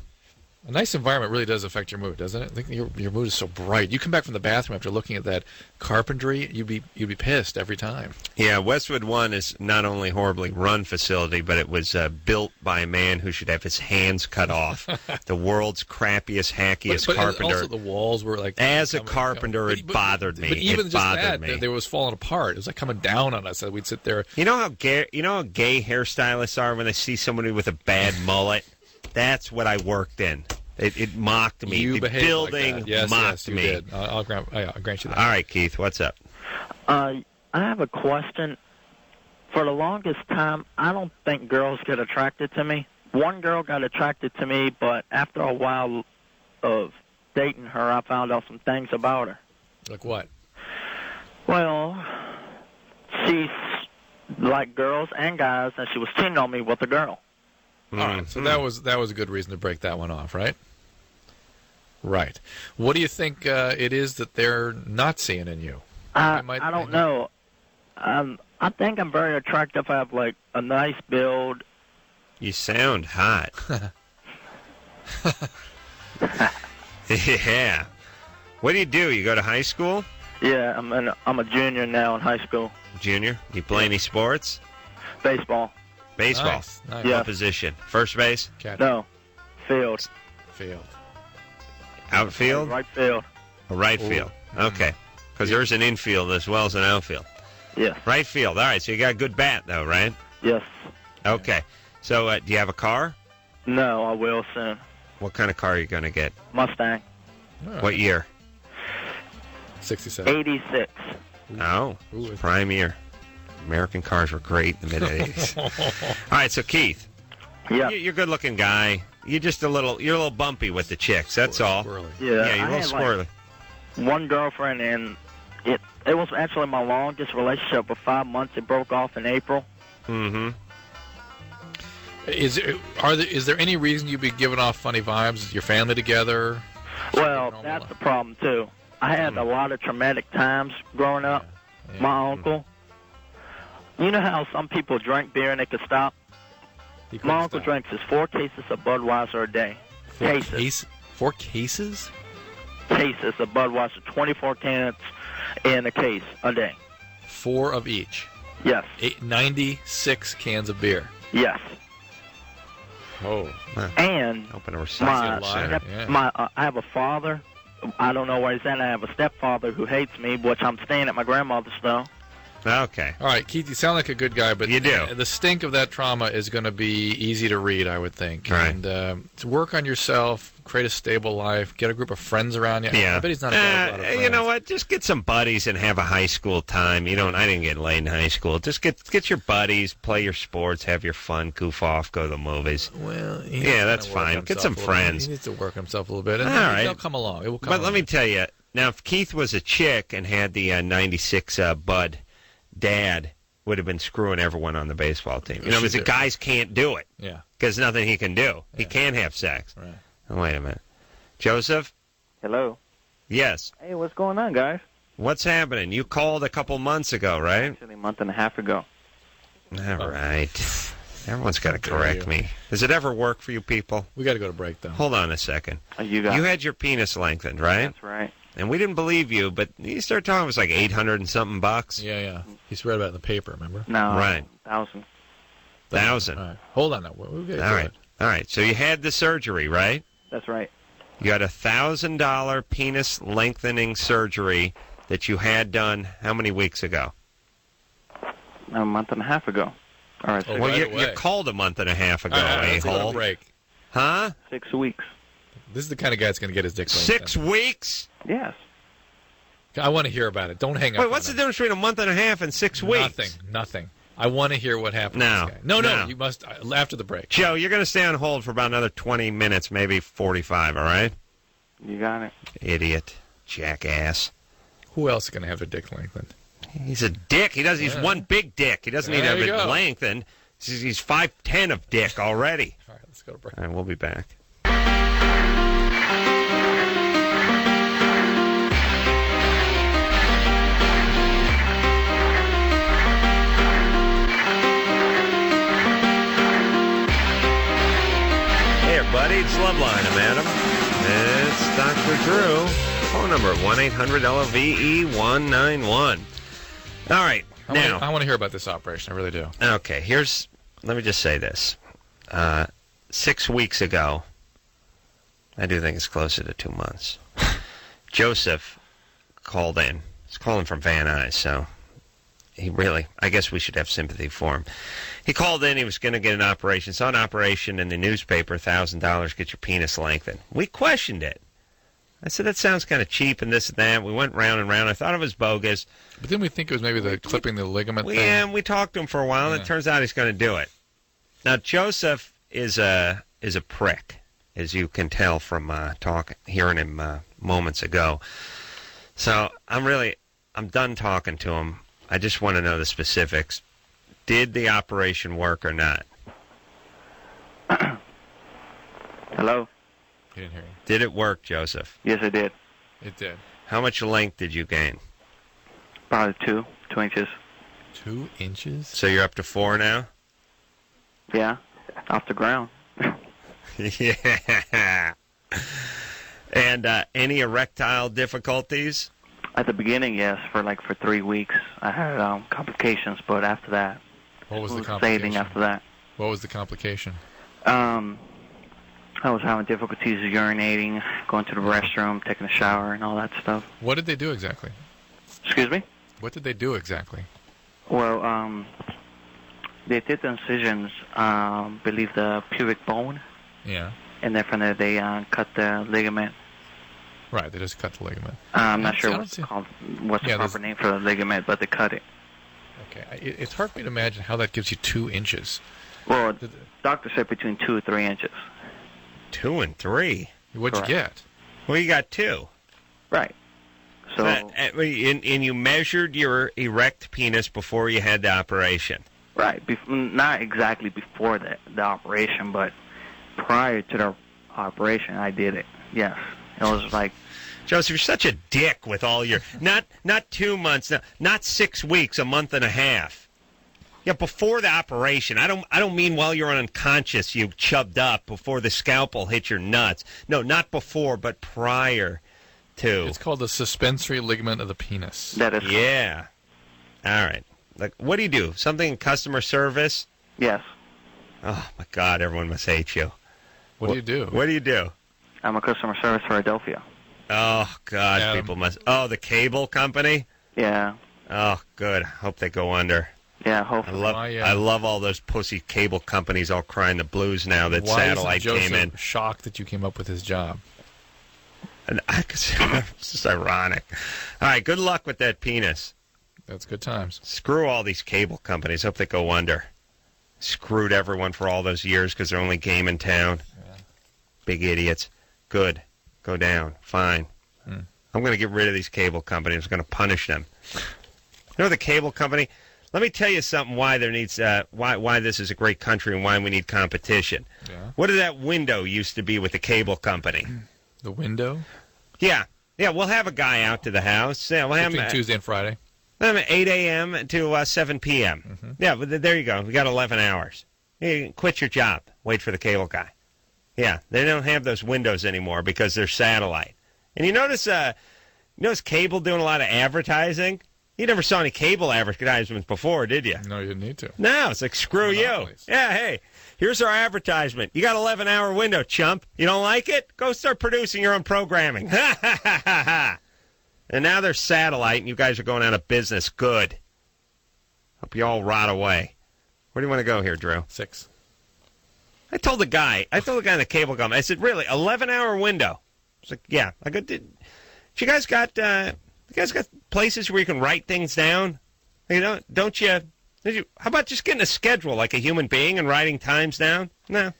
A nice environment really does affect your mood, doesn't it? I think your mood is so bright. You come back from the bathroom after looking at that carpentry, you'd be pissed every time. Yeah, Westwood 1 is not only a horribly run facility, but it was built by a man who should have his hands cut off. The world's crappiest, hackiest but carpenter. Also, the walls were like... As a carpenter, it bothered me. But even it just bothered that, me. they was falling apart. It was like coming down on us. We'd sit there... You know how gay hairstylists are when they see somebody with a bad mullet? That's what I worked in. It mocked me. You the building like that. mocked you me. Did. I'll grant you that. All right, Keith, what's up? I have a question. For the longest time, I don't think girls get attracted to me. One girl got attracted to me, but after a while of dating her, I found out some things about her. Like what? Well, she's like girls and guys, and she was cheating on me with a girl. All right, so that was a good reason to break that one off, right? Right. What do you think it is that they're not seeing in you? I don't know. I think I'm very attractive. I have like a nice build. You sound hot. Yeah. What do? You go to high school? Yeah, I'm a junior now in high school. Junior? You play any sports? Baseball. Baseball. Nice. What Yeah. position? First base? Catch. No, field. Field. Outfield? Right field. Or right Ooh. field. Okay. Because there's an infield as well as an outfield. Yes. Right field. All right, so you got a good bat, though, right? Yes. Okay. So do you have a car? No, I will soon. What kind of car are you going to get? Mustang. What year? 67. 86. Oh, Ooh. prime year. American cars were great in the mid-'80s. All right, so Keith, Yeah. you're a good-looking guy. You're just you're a little bumpy with the chicks. That's all. Squirrely. Yeah. Yeah, you're a I little had, squirrely. one girlfriend, and it was actually my longest relationship for 5 months. It broke off in April. Mm-hmm. Is there any reason you'd be giving off funny vibes? Is your family together? Well, that's the problem, too. I had a lot of traumatic times growing up. Yeah. My uncle. You know how some people drink beer and they could stop? He couldn't My uncle stop. drinks 4 cases of Budweiser a day. Cases. 4 cases? Cases of Budweiser, 24 cans in a case a day. 4 of each. Yes. 96 cans of beer. Yes. Oh. And Open a my, recycling center. Yeah. I have a father. I don't know where he's at. I have a stepfather who hates me, which I'm staying at my grandmother's though. Okay. All right, Keith, you sound like a good guy, but you do. The stink of that trauma is going to be easy to read, I would think. Right. And to work on yourself, create a stable life, get a group of friends around you. Yeah. I bet he's not a lot of friends. You know what? Just get some buddies and have a high school time. I didn't get laid in high school. Just get your buddies, play your sports, have your fun, goof off, go to the movies. Well, yeah, that's fine. Get some friends. He needs to work himself a little bit. And all right. They'll come along. It will come But along. let me tell you, now, if Keith was a chick and had the 96 Bud, Dad would have been screwing everyone on the baseball team. Because the guys can't do it. Yeah. Because nothing he can do. Yeah. He can't have sex. Right. Oh, wait a minute. Joseph? Hello? Yes. Hey, what's going on, guys? What's happening? You called a couple months ago, right? Actually, a month and a half ago. All right. Everyone's got to correct me. Does it ever work for you people? We got to go to break, though. Hold on a second. You had your penis lengthened, right? That's right. And we didn't believe you, but you started talking, it was like 800 and something bucks. Yeah. You read about it in the paper, remember? No. Right. 1,000. 1,000. All right. Hold on now. All right. So you had the surgery, right? That's right. You got $1,000 penis lengthening surgery that you had done how many weeks ago? A month and a half ago. All right. Well, you called a month and a half ago, let's go a-hole. to break. Huh? 6 weeks. This is the kind of guy that's going to get his dick lengthened. 6 weeks? Yes. I want to hear about it. Don't hang up. Wait, what's the difference between a month and a half and 6 weeks? Nothing. I want to hear what happened No. to this guy. No, you must, after the break. Joe, you're going to stay on hold for about another 20 minutes, maybe 45, all right? You got it. Idiot. Jackass. Who else is going to have their dick lengthened? He's a dick. He's one big dick. He doesn't need to have it lengthened. He's 5'10" of dick already. All right, let's go to break. All right, we'll be back. Hey, everybody, it's Loveline. I'm Adam. It's Dr. Drew. Phone number 1-800-LOVE-191. All right. I want to hear about this operation. I really do. Okay, let me just say this. 6 weeks ago, I do think it's closer to 2 months, Joseph called in. He's calling from Van Nuys, so I guess we should have sympathy for him. He called in, he was going to get an operation. Saw an operation in the newspaper, $1,000, get your penis lengthened. We questioned it. I said, that sounds kind of cheap and this and that. We went round and round. I thought it was bogus. But didn't we think it was maybe the clipping the ligament thing? Yeah, and we talked to him for a while, and it turns out he's going to do it. Now, Joseph is a prick, as you can tell from hearing him moments ago. So I'm done talking to him. I just want to know the specifics. Did the operation work or not? Hello? He didn't hear you. Did it work, Joseph? Yes, I did. It did. How much length did you gain? Probably 2 inches. 2 inches? So you're up to 4 now? Yeah, off the ground. Yeah. And any erectile difficulties? At the beginning, yes. For 3 weeks, I had complications, but after that, what was the complication? Sailing after that. What was the complication? I was having difficulties urinating, going to the restroom, taking a shower, and all that stuff. What did they do exactly? Excuse me? What did they do exactly? Well, they did the incisions, believe the pubic bone. Yeah. And then from there, they cut the ligament. Right, they just cut the ligament. I'm not sure what's the proper name for the ligament, but they cut it. Okay. It's hard for me to imagine how that gives you 2 inches. Well, the doctor said between 2 and 3 inches. 2 and 3? What'd you get? Well, you got 2. Right. So, and you measured your erect penis before you had the operation. Right. Not exactly before the operation, but prior to the operation, I did it. Yes. It was like... Joseph, you're such a dick with all your... Not 2 months, not 6 weeks, a month and a half. Yeah, before the operation. I don't mean while you're unconscious, you chubbed up before the scalpel hit your nuts. No, not before, but prior to. It's called the suspensory ligament of the penis. That is. Yeah. All right. What do you do? Something in customer service? Yes. Oh my God! Everyone must hate you. What do you do? What do you do? I'm a customer service for Philadelphia. Oh God! Adam. People must. Oh, the cable company. Yeah. Oh, good. Hope they go under. Yeah, hopefully. I love all those pussy cable companies all crying the blues now that satellite came in. Shocked that you came up with his job. And it's just ironic. All right, good luck with that penis. That's good times. Screw all these cable companies. Hope they go under. Screwed everyone for all those years because they're only game in town. Yeah. Big idiots. Good. Go down. Fine. I'm going to get rid of these cable companies. I'm going to punish them. You know the cable company? Let me tell you something why there needs why this is a great country and why we need competition. Yeah. What did that window used to be with the cable company? The window? Yeah. Yeah, we'll have a guy out to the house. Yeah, we'll have Between Tuesday and Friday? 8 a.m. to 7 p.m. Mm-hmm. Yeah, but there you go. We got 11 hours. You quit your job. Wait for the cable guy. Yeah, they don't have those windows anymore because they're satellite. And you notice cable doing a lot of advertising? You never saw any cable advertisements before, did you? No, you didn't need to. No, it's like, screw you. Yeah, hey, here's our advertisement. You got an 11-hour window, chump. You don't like it? Go start producing your own programming. Ha, ha, ha, ha, ha. And now they're satellite, and you guys are going out of business. Good. Hope you all rot away. Where do you want to go here, Drew? 6. I told the guy in the cable company, I said, really, 11-hour window? He's like, yeah. I go, you guys got places where you can write things down? You know, don't you? How about just getting a schedule like a human being and writing times down? No.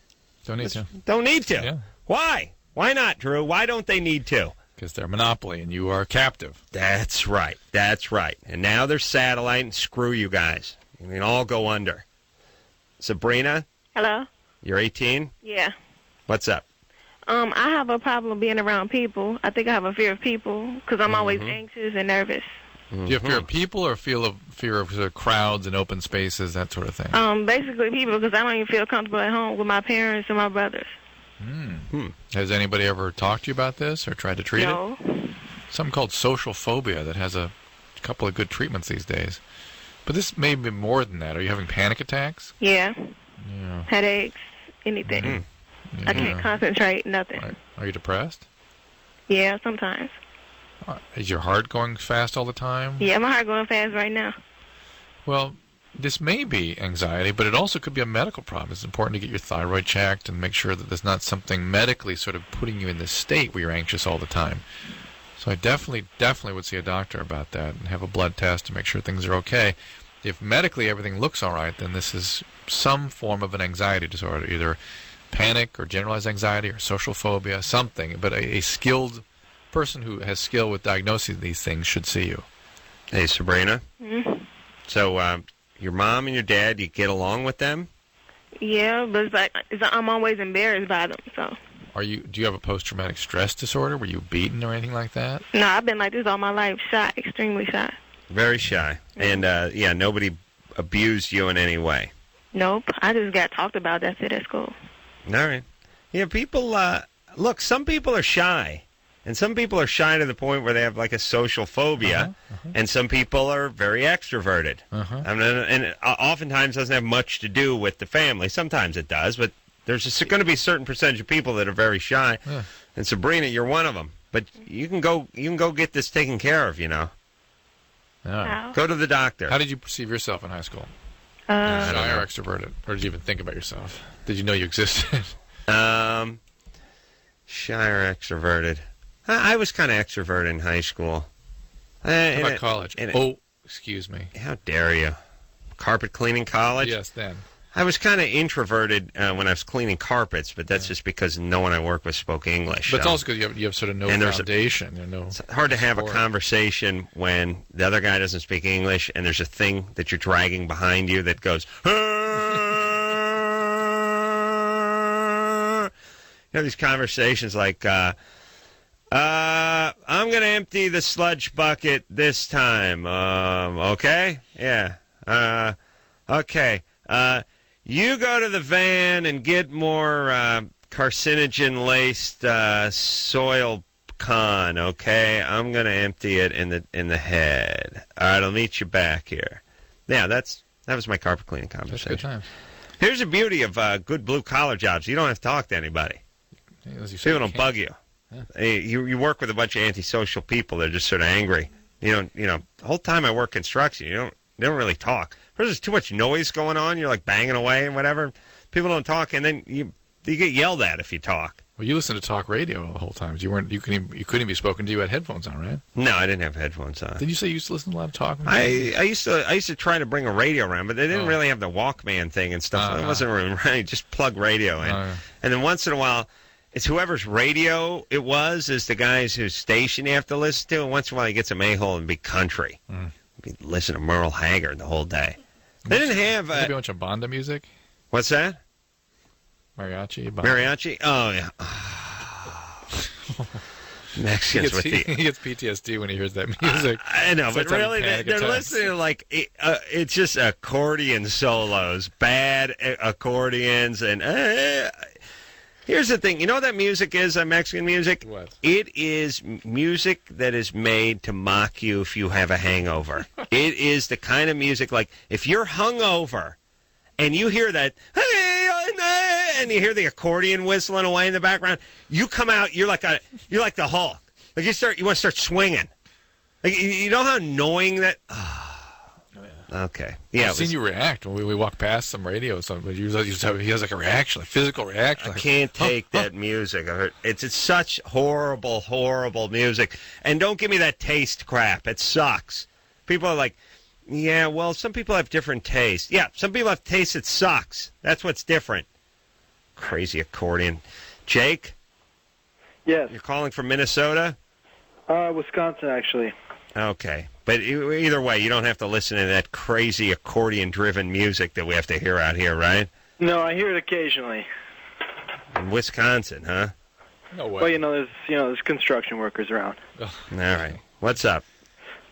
Don't need to. Don't need to. Yeah. Why? Why not, Drew? Why don't they need to? Because they're a monopoly and you are captive. That's right. That's right. And now they're satellite and screw you guys. You can all go under. Sabrina? Hello? You're 18? Yeah. What's up? I have a problem being around people. I think I have a fear of people because I'm always anxious and nervous. Do you have fear of people or fear of sort of crowds and open spaces, that sort of thing? Basically people because I don't even feel comfortable at home with my parents and my brothers. Has anybody ever talked to you about this or tried to treat it? Something called social phobia that has a couple of good treatments these days. But this may be more than that. Are you having panic attacks? Yeah. Headaches, anything. I can't concentrate, nothing. Right. Are you depressed? Yeah, sometimes. Is your heart going fast all the time? Yeah, my heart going fast right now. Well, this may be anxiety, but it also could be a medical problem. It's important to get your thyroid checked and make sure that there's not something medically sort of putting you in this state where you're anxious all the time. So I definitely would see a doctor about that and have a blood test to make sure things are okay. If medically everything looks all right, then this is some form of an anxiety disorder, either panic or generalized anxiety or social phobia, something. But a skilled person who has skill with diagnosing these things should see you. Hey, Sabrina. Mm-hmm. So your mom and your dad, you get along with them? Yeah, but it's like I'm always embarrassed by them. So. Do you have a post-traumatic stress disorder? Were you beaten or anything like that? No, I've been like this all my life. Shy, extremely shy. Very shy. And, nobody abused you in any way? Nope. I just got talked about. That's it at school. All right. Yeah, people, look, some people are shy. And some people are shy to the point where they have like a social phobia. And some people are very extroverted. I mean, and it oftentimes doesn't have much to do with the family. Sometimes it does, but there's going to be a certain percentage of people that are very shy. Yeah. And Sabrina, you're one of them. But you can go get this taken care of, you know. Right. Go to the doctor. How did you perceive yourself in high school? Shy or extroverted? Or did you even think about yourself? Did you know you existed? Shy or extroverted? I was kind of extroverted in high school. How about college? Excuse me. How dare you? Carpet cleaning college? Yes, then. I was kind of introverted when I was cleaning carpets, but that's just because no one I work with spoke English. But it's also because you have sort of no foundation. It's hard to have a conversation when the other guy doesn't speak English and there's a thing that you're dragging behind you that goes, these conversations like, I'm going to empty the sludge bucket this time. Okay? Yeah. Okay. You go to the van and get more carcinogen-laced soil con, okay? I'm going to empty it in the head. All right, I'll meet you back here. Yeah, that was my carpet cleaning conversation. That's good times. Here's the beauty of good blue-collar jobs. You don't have to talk to anybody. People don't bug you. Yeah. You work with a bunch of antisocial people that are just sort of angry. The whole time I work construction, you don't really talk. There's too much noise going on. You're like banging away and whatever. People don't talk, and then you get yelled at if you talk. Well, you listened to talk radio the whole time. You couldn't even be spoken to. You had headphones on, right? No, I didn't have headphones on. Did you say you used to listen to a lot of talk? I used to try to bring a radio around, but they didn't really have the Walkman thing and stuff. It wasn't really right. Just plug radio in, and then once in a while, it's whoever's radio it was is the guys whose station you have to listen to. And once in a while, he gets some a-hole and be country. Listen to Merle Haggard the whole day. They didn't have maybe a bunch of banda music. What's that? Mariachi. Mariachi? Oh, yeah. Mexicans with he gets PTSD when he hears that music. I know, but really, they're listening to, like, it's just accordion solos, bad accordions, and here's the thing. You know what that music is, that Mexican music? What? It is music that is made to mock you if you have a hangover. It is the kind of music, like, if you're hungover and you hear that, and you hear the accordion whistling away in the background, you come out, you're like the Hulk. Like you want to start swinging. Like, you know how annoying that. Okay. Yeah. I've seen you react when we walk past some radio. He has like a reaction, like physical reaction. I can't take that music. It's such horrible, horrible music. And don't give me that taste crap. It sucks. People are like, yeah, well, some people have different tastes. Yeah, some people have tastes that sucks. That's what's different. Crazy accordion. Jake? Yes. You're calling from Minnesota? Wisconsin, actually. Okay. But either way, you don't have to listen to that crazy accordion-driven music that we have to hear out here, right? No, I hear it occasionally. In Wisconsin, huh? No way. Well, there's construction workers around. All right. What's up?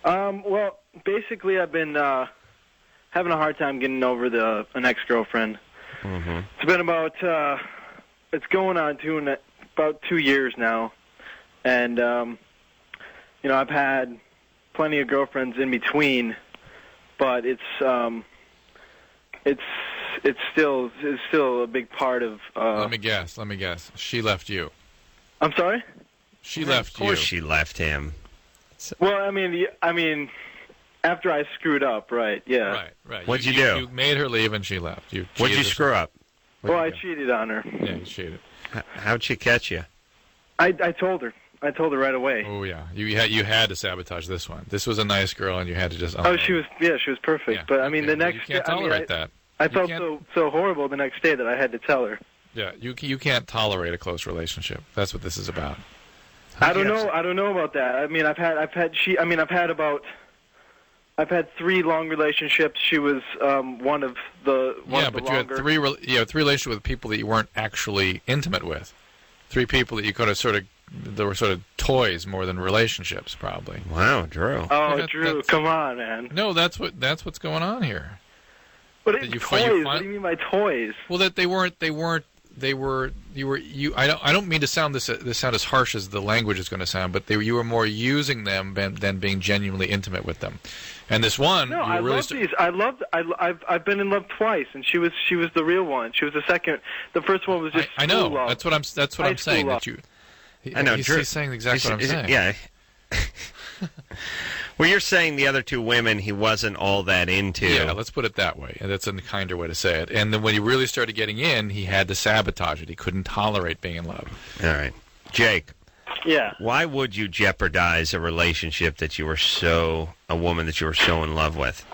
Well, basically, I've been having a hard time getting over an ex-girlfriend. Mm-hmm. It's been about it's going on about 2 years now, and I've had plenty of girlfriends in between, but it's still a big part of. Let me guess. She left you. I'm sorry? She left you. Of course, she left him. Well, I mean, after I screwed up, right? Yeah. Right. What'd you do? You made her leave, and she left. What'd you screw up? Well, I cheated on her. Yeah, you cheated. How'd she catch you? I told her. I told her right away. Oh yeah, you had to sabotage this one. This was a nice girl, and you had to just. She was perfect. Yeah, but I mean, the next. You can't tolerate that. I felt so horrible the next day that I had to tell her. Yeah, you can't tolerate a close relationship. That's what this is about. I don't know about that. I mean, I've had 3 long relationships. She was one of the but longer. you had three relationships with people that you weren't actually intimate with. 3 people that you could have they were sort of toys more than relationships, probably. Wow, Drew. Oh, Drew, come on, man. No, that's what's going on here. But it's toys. What do you mean by toys? Well, that they were. I don't mean to sound this sound as harsh as the language is going to sound, but you were more using them than being genuinely intimate with them. And this one, no, I love these. I've been in love twice, and she was the real one. She was the second. The first one was just. I know. Love. That's what I'm saying. I know. He's saying exactly what I'm saying. Yeah. Well, you're saying the other 2 women he wasn't all that into. Yeah, let's put it that way. And that's a kinder way to say it. And then when he really started getting in, he had to sabotage it. He couldn't tolerate being in love. All right. Jake. Yeah. Why would you jeopardize a relationship that a woman that you were so in love with?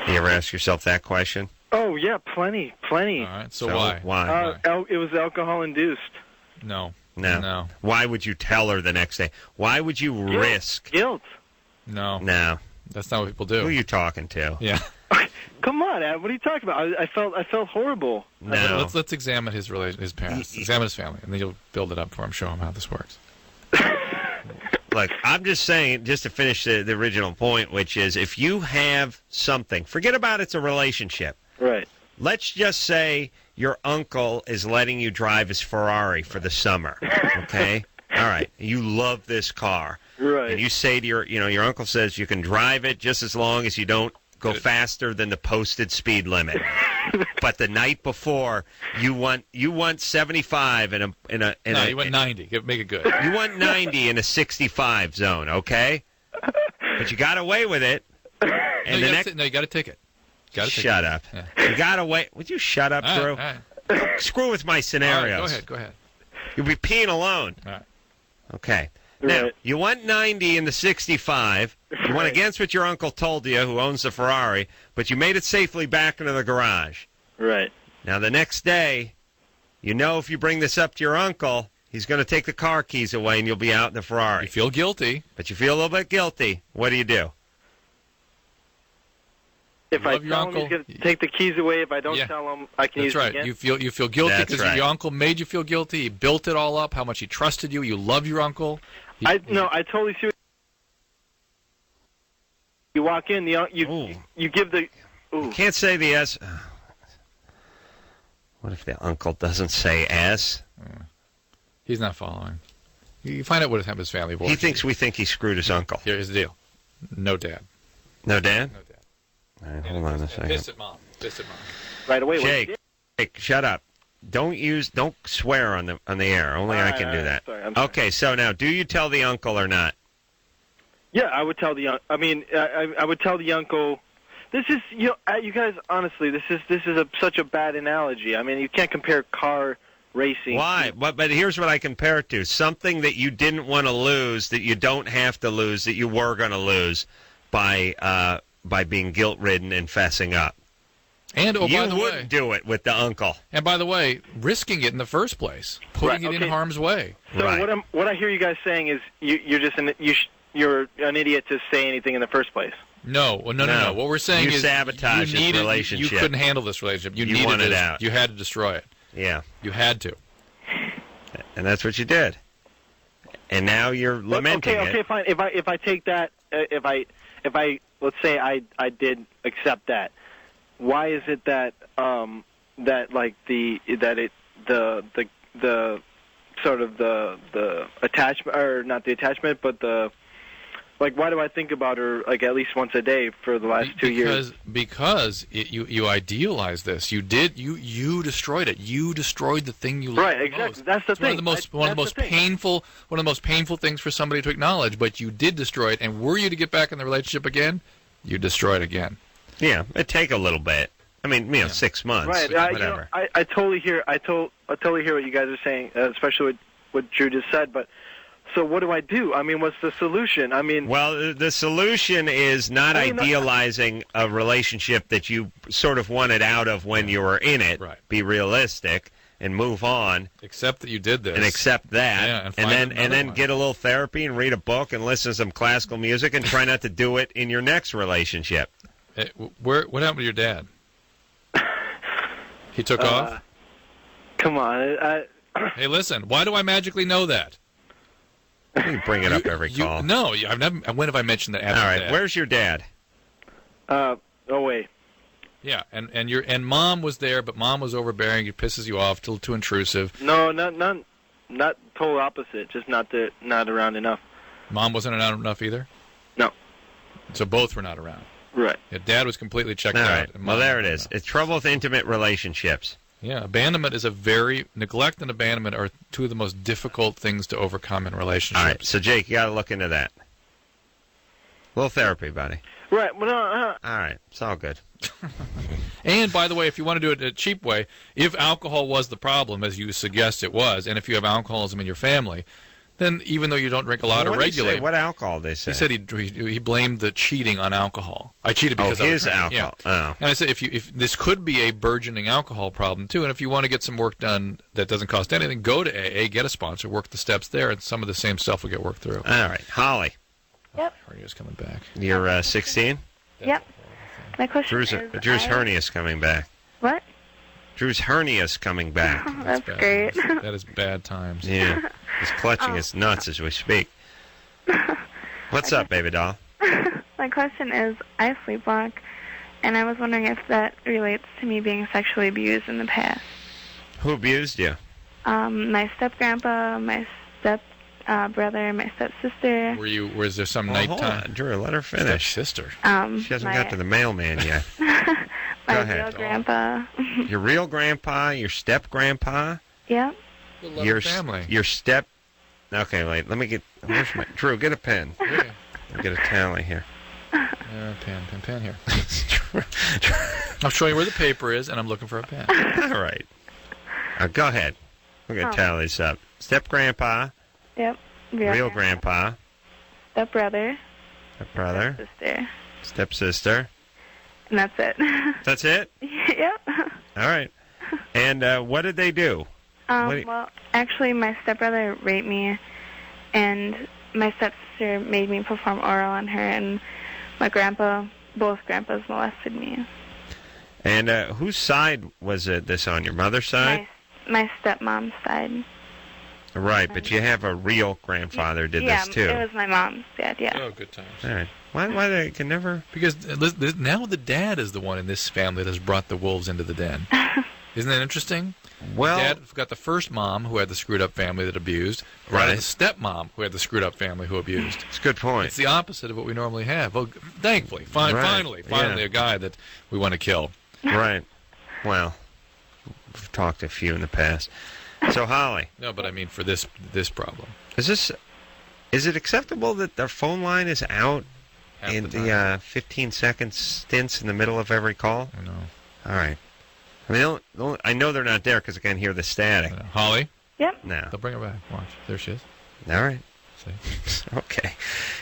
You ever ask yourself that question? Oh, yeah, plenty. All right, so why? Why? It was alcohol-induced. No. Why would you tell her the next day? Why would you risk... Guilt. No. That's not what people do. Who are you talking to? Yeah. Come on, Ad. What are you talking about? I felt horrible. No. Let's examine his past. Examine his family, and then you'll build it up for him. Show him how this works. Look, I'm just saying, just to finish the original point, which is if you have something, forget about it's a relationship. Right. Let's just say your uncle is letting you drive his Ferrari for the summer, okay? All right. You love this car. Right. And you say to your uncle says you can drive it just as long as you don't go faster than the posted speed limit. But the night before, you want 75 in a you want 90. Make it good. You want 90 in a 65 zone, okay? But you got away with it. And you got a ticket. Shut up. Yeah. You got away. Would you shut up, Drew? All right. Don't screw with my scenarios. Go ahead. You'll be peeing alone. All right. Okay. Now, you went 90 in the 65. You went against what your uncle told you, who owns the Ferrari, but you made it safely back into the garage. Right. Now, the next day, you know if you bring this up to your uncle, he's going to take the car keys away and you'll be out in the Ferrari. You feel guilty. But you feel a little bit guilty. What do? If I tell him he's going to take the keys away, if I don't tell him, I can use it again? That's right. You feel guilty because your uncle made you feel guilty. He built it all up, how much he trusted you. You love your uncle. I totally see what you walk in, you give the... Ooh. You can't say the S. What if the uncle doesn't say S? He's not following. You find out what his family voice. He thinks we think he screwed his uncle. Here's the deal. No dad. No dad? No dad. All right, hold on a second. Pissed at mom. Right away. Jake, shut up. Don't swear on the air. Only I can do that. Sorry, I'm sorry. Okay, so now, do you tell the uncle or not? Yeah, I would tell the uncle. I mean, I would tell the uncle. This is, you guys. Honestly, this is such a bad analogy. I mean, you can't compare car racing. Why? But here's what I compare it to: something that you didn't want to lose, that you don't have to lose, that you were going to lose by being guilt-ridden and fessing up. And you by the wouldn't way, do it with the uncle. And by the way, risking it in the first place, putting it in harm's way. So what I hear you guys saying is you're just you're an idiot to say anything in the first place. No. What we're saying is you sabotage this relationship. You couldn't handle this relationship. You want it out. You had to destroy it. Yeah. You had to. And that's what you did. And now you're lamenting it. Okay, fine. If I take that, if I let's say I did accept that, why is it that the sort of the attachment, or not the attachment, but the, like, why do I think about her like at least once a day for the last 2 years? Because you idealize this. You destroyed it. You destroyed the thing you loved. Right, exactly. Most. That's the it's thing. One of the most painful things for somebody to acknowledge. But you did destroy it. And were you to get back in the relationship again, you destroy it again. Yeah, it'd take a little bit. I mean, 6 months. Right. Whatever. I totally hear. I totally hear what you guys are saying, especially what Drew just said. But so what do I do? I mean, what's the solution? I mean, well, the solution is not idealizing a relationship that you sort of wanted out of when you were in it. Right. Be realistic and move on. Accept that you did this. And accept that. Yeah, and then get a little therapy and read a book and listen to some classical music and try not to do it in your next relationship. What happened to your dad? He took off? Come on. Hey, listen, why do I magically know that? You bring it up every call. No, I've never. When have I mentioned that? All right, where's your dad? Oh wait. Yeah, and mom was there, but mom was overbearing. It pisses you off, too intrusive. No, not total opposite. Just not around enough. Mom wasn't around enough either. No. So both were not around. Right. Yeah, dad was completely checked All out. Right. Well, there it is. It's trouble with intimate relationships. Yeah, abandonment is neglect and abandonment are two of the most difficult things to overcome in relationships. All right, so Jake, you got to look into that. A little therapy, buddy. Right. Well, all right, it's all good. And by the way, if you want to do it a cheap way, if alcohol was the problem, as you suggest it was, and if you have alcoholism in your family, then even though you don't drink a lot or regulate, what alcohol they say? He said he blamed the cheating on alcohol. I cheated because of his alcohol. Yeah. Oh. And I said if this could be a burgeoning alcohol problem too, and if you want to get some work done that doesn't cost anything, go to AA, get a sponsor, work the steps there, and some of the same stuff will get worked through. All right, Holly. Yep. Hernia's coming back. You're 16. Yep. My question Drew's hernia's coming back. What? Drew's hernia's coming back. Oh, that's great. That is bad times. Yeah. He's clutching his nuts as we speak. What's up, baby doll? My question is, I sleepwalk, and I was wondering if that relates to me being sexually abused in the past. Who abused you? My step-grandpa, my step-brother, my step-sister. Was there some nighttime? Hold on, Drew, let her finish. Step-sister. She hasn't got to the mailman yet. My real grandpa. Your real grandpa, your step-grandpa? Yep. Your family. Your step... Okay, wait, let me get... Where's my... Drew, get a pen. Yeah. I'll get a tally here. Pen here. I'll show you where the paper is, and I'm looking for a pen. All right. Go ahead. We're going to tally this up. Step-grandpa. Yep. Real grandpa. Step-brother. Step-brother. Step-sister. Step-sister. And that's it. That's it? Yep. All right. And what did they do? Well, actually, my stepbrother raped me, and my stepsister made me perform oral on her, and my both grandpas molested me. And whose side was this on? Your mother's side? My stepmom's side. Right, but you have a real grandfather did this too. Yeah, it was my mom's dad, yeah. Oh, good times. All right. Why they can never... Because now the dad is the one in this family that has brought the wolves into the den. Isn't that interesting? Well... Dad got the first mom who had the screwed-up family that abused. Right. The stepmom who had the screwed-up family who abused. It's a good point. It's the opposite of what we normally have. Well, thankfully, finally, a guy that we want to kill. Right. Well, we've talked to a few in the past. So, Holly. No, but I mean for this problem. Is it acceptable that their phone line is out in the 15-second stints in the middle of every call? I know. All right. I mean, I know they're not there because I can hear the static. Holly? Yep. No. They'll bring her back. Watch. There she is. All right. See? Okay.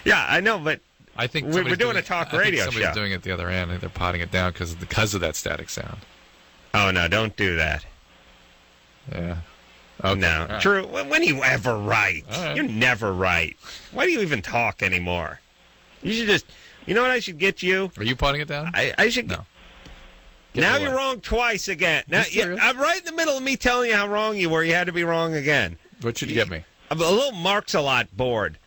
Yeah, I know, but I think we're doing a talk radio show. Somebody's doing it the other end, and they're potting it down because of that static sound. Oh, no, don't do that. Yeah. Okay. No. Right. Drew, when are you ever right? Right. You're never right. Why do you even talk anymore? You should just... You know what I should get you? Are you potting it down? I should... No. Now you're wrong twice again. Now I'm right in the middle of me telling you how wrong you were. You had to be wrong again. What should you get me? I'm a little Marks-a-Lot bored.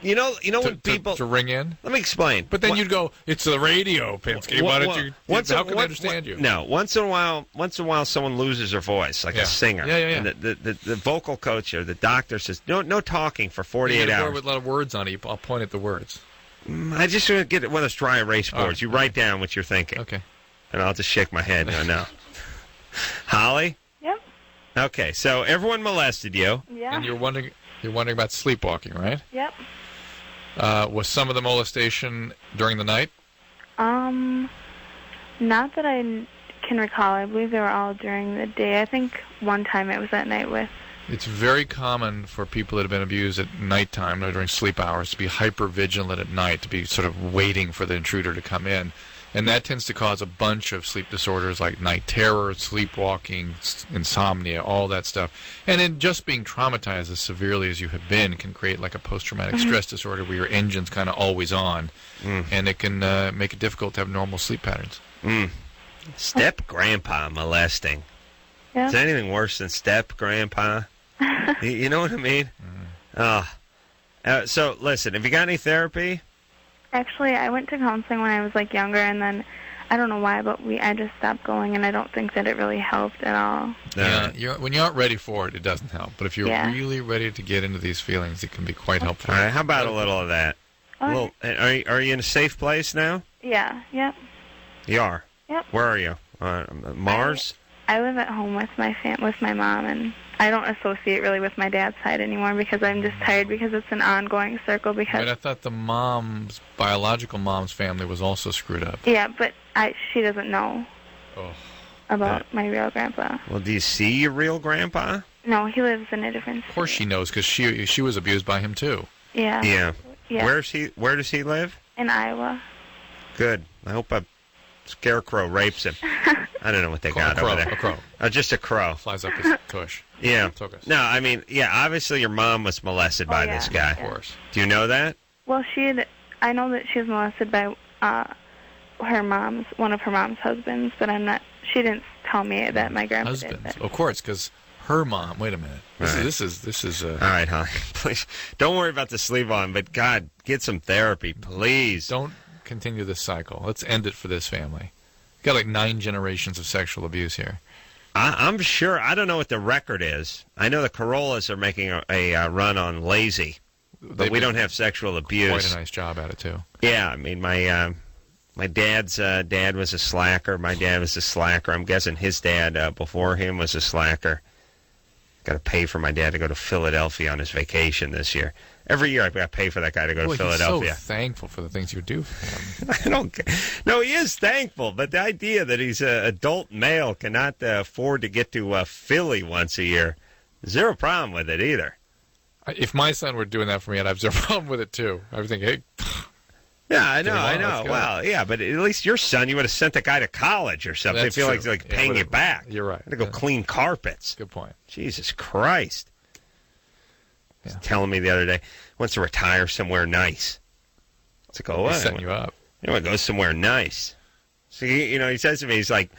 You know when people... To ring in? Let me explain. But then you'd go, it's the radio, Pinsky. Why don't you... How can they understand you? No, once in a while someone loses their voice, like a singer. Yeah. And the vocal coach or the doctor says, no talking for 48 hours. With a lot of words on it, I'll point at the words. I just want to get one of those dry erase boards. You write down what you're thinking. Okay. And I'll just shake my head. No. Holly? Yep. Okay, so everyone molested you. Yeah. And you're wondering about sleepwalking, right? Yep. Was some of the molestation during the night? Not that I can recall. I believe they were all during the day. I think one time it was at night with... It's very common for people that have been abused at nighttime or during sleep hours to be hyper vigilant at night, to be sort of waiting for the intruder to come in. And that tends to cause a bunch of sleep disorders like night terror, sleepwalking, insomnia, all that stuff. And then just being traumatized as severely as you have been can create like a post-traumatic stress disorder where your engine's kind of always on. And it can make it difficult to have normal sleep patterns. Step-grandpa molesting. Yeah. Is there anything worse than step-grandpa? You know what I mean? So, listen, have you got any therapy? Actually, I went to counseling when I was younger, and then I don't know why, but I just stopped going, and I don't think that it really helped at all. Yeah, when you aren't ready for it, it doesn't help. But if you're really ready to get into these feelings, it can be quite helpful. All right, how about a little of that? Are you in a safe place now? Yeah. Yep. You are. Yep. Where are you? Mars? I live at home with my mom, and I don't associate really with my dad's side anymore because I'm just tired because it's an ongoing circle. Because I thought the biological mom's family was also screwed up. Yeah, but she doesn't know about my real grandpa. Well, do you see your real grandpa? No, he lives in a different state. Of course she knows because she was abused by him too. Yeah. Yeah. Where does he live? In Iowa. Good. I hope a scarecrow rapes him. I don't know what they got over there. A crow. Just a crow. Flies up his tush. Yeah. No, I mean, obviously your mom was molested by this guy. Of course. Do you know that? Well, I know that she was molested by one of her mom's husbands, but she didn't tell me that my grandpa did that. Of course, because her mom, wait a minute. This is all right, Holly. Please, don't worry about the sleep on, but God, get some therapy, please. Don't continue this cycle. Let's end it for this family. Got like 9 generations of sexual abuse here. I'm sure. I don't know what the record is. I know the Carollas are making a run on lazy, but we don't have sexual abuse. Quite a nice job at it too. Yeah, I mean my dad's dad was a slacker. My dad was a slacker. I'm guessing his dad before him was a slacker. Got to pay for my dad to go to Philadelphia on his vacation this year. Every year I've got to pay for that guy to go to Philadelphia. He's so thankful for the things you do for him. I don't. No, he is thankful, but the idea that he's an adult male cannot afford to get to Philly once a year, zero problem with it either. If my son were doing that for me, I'd have zero problem with it too. I would think, hey. Yeah, I know. Well, yeah, but at least your son, you would have sent the guy to college or something. That's I feel true. like he's like paying you back. You're right. To go clean carpets. Good point. Jesus Christ. He was telling me the other day, wants to retire somewhere nice. It's like, oh, He's setting you up. You know, go somewhere nice. So, he says to me, he's like,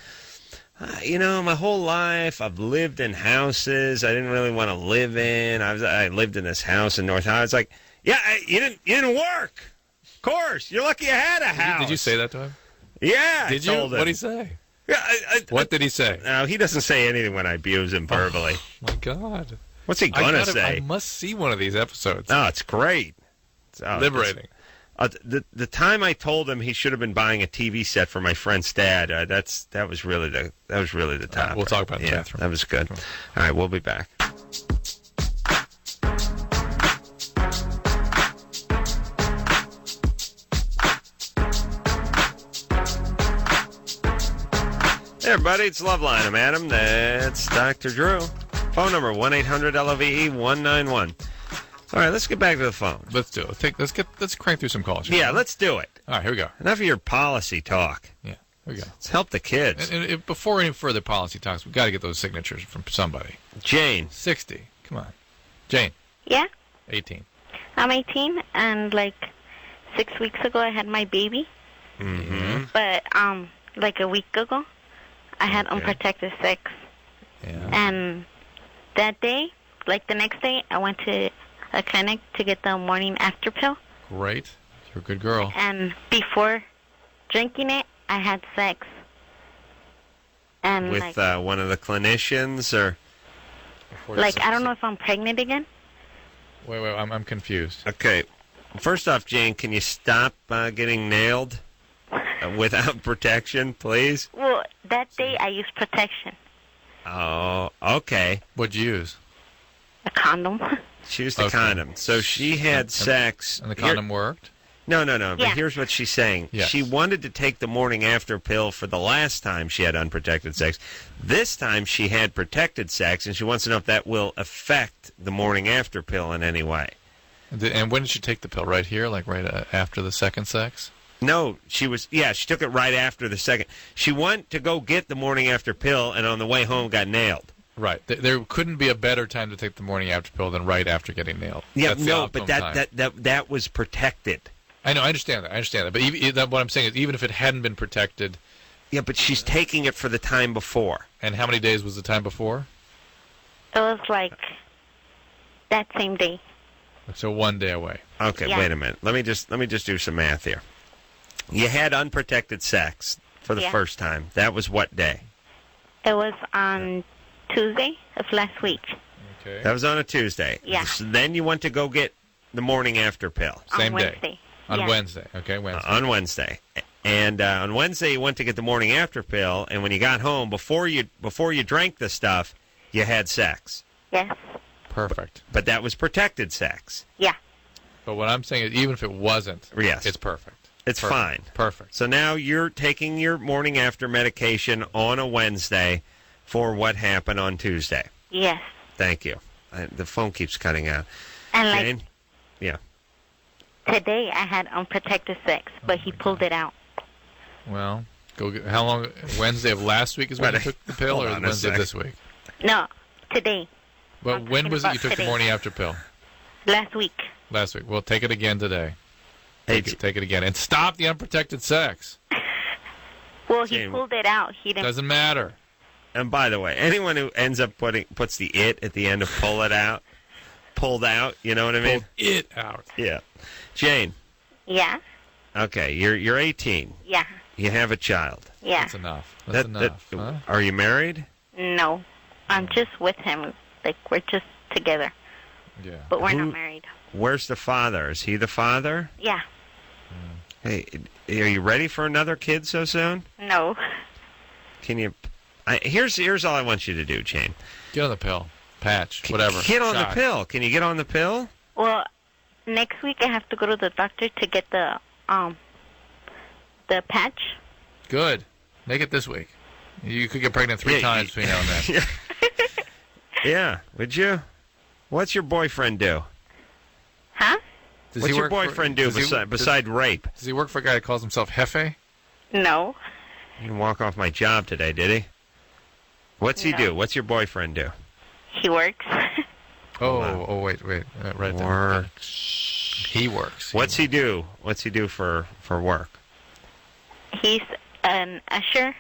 my whole life I've lived in houses I didn't really want to live in. I lived in this house in North Hollywood. I was like, yeah, you didn't work. Of course. You're lucky you had a house. Did you say that to him? Yeah. Did you? What did he say? Yeah, what did he say? No, he doesn't say anything when I abuse him verbally. Oh, my God. What's he going to say? I must see one of these episodes. Oh, it's great. Liberating. The time I told him he should have been buying a TV set for my friend's dad, that was really the top. We'll talk about the bathroom. That was good. All right, we'll be back. Hey, everybody, it's Loveline. I'm Adam. That's Dr. Drew. Phone number 1-800-LOVE-191. All right, let's get back to the phone. Let's do it. Let's crank through some calls. Yeah, let's do it. All right, here we go. Enough of your policy talk. Yeah, here we go. Let's help the kids. And before any further policy talks, we've got to get those signatures from somebody. Jane. 60. Come on. Jane. Yeah? 18. I'm 18, and 6 weeks ago I had my baby. Mm-hmm. But a week ago, I had unprotected sex. Yeah. And that day, the next day, I went to a clinic to get the morning after pill. Great. You're a good girl. And before drinking it, I had sex. And with one of the clinicians, or I don't know if I'm pregnant again. Wait, I'm confused. Okay. First off, Jane, can you stop getting nailed without protection, please? Well, that day I used protection. Oh, okay. What'd you use? A condom. She used a condom. So she had sex. And the condom worked? No. Yeah. But here's what she's saying. Yes. She wanted to take the morning after pill for the last time she had unprotected sex. This time she had protected sex, and she wants to know if that will affect the morning after pill in any way. And when did she take the pill? Right here? Right after the second sex? No, she took it right after the second. She went to go get the morning after pill, and on the way home got nailed. Right. There couldn't be a better time to take the morning after pill than right after getting nailed. Yeah, That's but that was protected. I know, I understand that. But what I'm saying is, even if it hadn't been protected... Yeah, but she's taking it for the time before. And how many days was the time before? It was that same day. So 1 day away. Okay, Yeah. Wait a minute. Let me just do some math here. You had unprotected sex for the first time. That was what day? It was on Tuesday of last week. Okay. That was on a Tuesday. Yeah. So then you went to go get the morning after pill. Same on day. Wednesday. On Yeah. Wednesday. Okay, Wednesday. On Wednesday. And on Wednesday you went to get the morning after pill, and when you got home, before you drank the stuff, you had sex. Yes. Perfect. But that was protected sex. Yeah. But what I'm saying is, even if it wasn't, it's perfect. It's Perfect. fine. Perfect. So now you're taking your morning after medication on a Wednesday for what happened on Tuesday. Yes. Thank you. The phone keeps cutting out. And Jane? Yeah. today I had unprotected sex, but he pulled it out. Well, how long? Wednesday of last week is when you took the pill, or Wednesday of this week? No, today. Well, when was it you took today. the morning after pill? Last week. Last week. Well, take it again today. Take it again. And stop the unprotected sex. Well, he pulled it out. He didn't. Doesn't matter. And by the way, anyone who ends up puts the it at the end of pulled out, you know what I mean? Pulled it out. Yeah. Jane. Yeah. Okay, you're 18. Yeah. You have a child. Yeah. That's enough. That's enough. Huh? Are you married? No, I'm just with him. We're just together. Yeah. But we're not married. Where's the father? Is he the father? Yeah. Hey, are you ready for another kid so soon? No. Can you? Here's all I want you to do, Jane. Get on the pill. patch, whatever. Get on shot. the pill. Can you get on the pill? Well, next week I have to go to the doctor to get the patch. Good. Make it this week. You could get pregnant 3 times between now and then. Yeah, would you? What's your boyfriend do? Huh? What's your boyfriend do beside rape? Does he work for a guy that calls himself Jefe? No. He didn't walk off my job today, did he? What's he do? What's your boyfriend do? He works. Wait. Right there. Works. He works. What's he do? What's he do for work? He's an usher.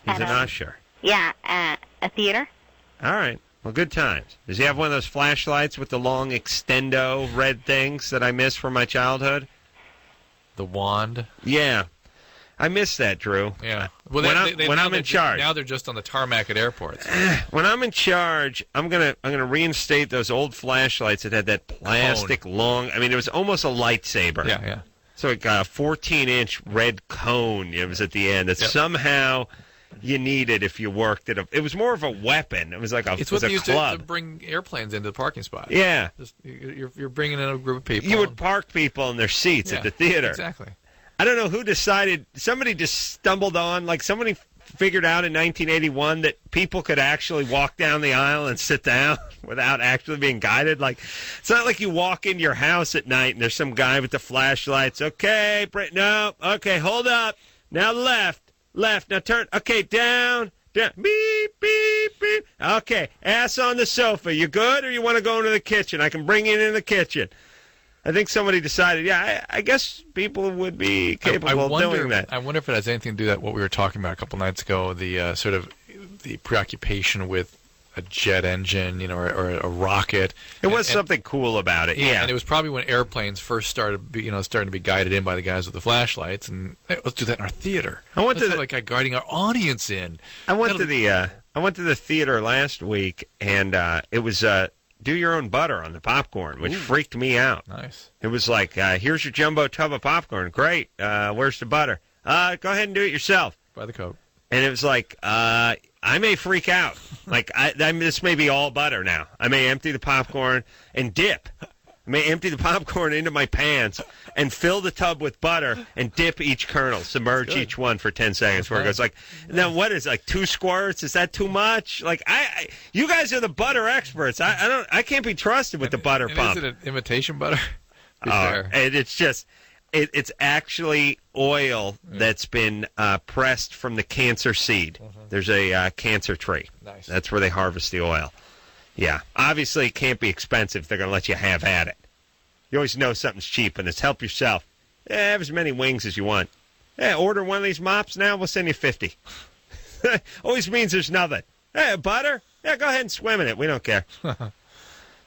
He's an usher. Yeah, at a theater. All right. Well, good times. Does he have one of those flashlights with the long extendo red things that I miss from my childhood? The wand? Yeah. I miss that, Drew. Yeah. Well, when I'm in charge. Now they're just on the tarmac at airports. When I'm in charge, I'm gonna reinstate those old flashlights that had that plastic long. I mean, it was almost a lightsaber. Yeah. So it got a 14-inch red cone. It was at the end that somehow you needed if you worked at a. It was more of a weapon. It was like a. It's what they used club. to bring airplanes into the parking spot. Yeah. You're bringing in a group of people. You would park people in their seats at the theater. Exactly. I don't know who decided. Somebody just stumbled on, like somebody figured out in 1981 that people could actually walk down the aisle and sit down without actually being guided. Like, it's not like you walk into your house at night and there's some guy with the flashlights. Okay, no, okay, hold up. Now left. Now turn. Okay, down. Beep, beep, beep. Okay, ass on the sofa. You good, or you want to go into the kitchen? I can bring you into the kitchen. I think somebody decided, I guess people would be capable of doing that. I wonder if it has anything to do with what we were talking about a couple nights ago, the sort of the preoccupation with a jet engine, or a rocket. It was something cool about it, yeah. And it was probably when airplanes first starting to be guided in by the guys with the flashlights, and hey, let's do that in our theater. Let's have a guy guiding our audience in. I went to the theater last week, and it was do your own butter on the popcorn, which freaked me out. Nice. It was like, here's your jumbo tub of popcorn. Great. Where's the butter? Go ahead and do it yourself. Buy the Coke. And it was like, I may freak out. Like, this may be all butter now. I may empty the popcorn and dip. I may empty the popcorn into my pants and fill the tub with butter and dip each kernel, submerge each one for 10 seconds. Where it goes like, now what is 2 squirts? Is that too much? Like, you guys are the butter experts. I can't be trusted with the butter pump. Is it an imitation butter? And it's just, it's actually oil that's been pressed from the cancer seed. There's a cancer tree. Nice. That's where they harvest the oil. Yeah. Obviously, it can't be expensive. They're going to let you have at it. You always know something's cheap, and it's help yourself. Have as many wings as you want. Order one of these mops now, we'll send you 50. Always means there's nothing. Butter? Yeah, go ahead and swim in it. We don't care.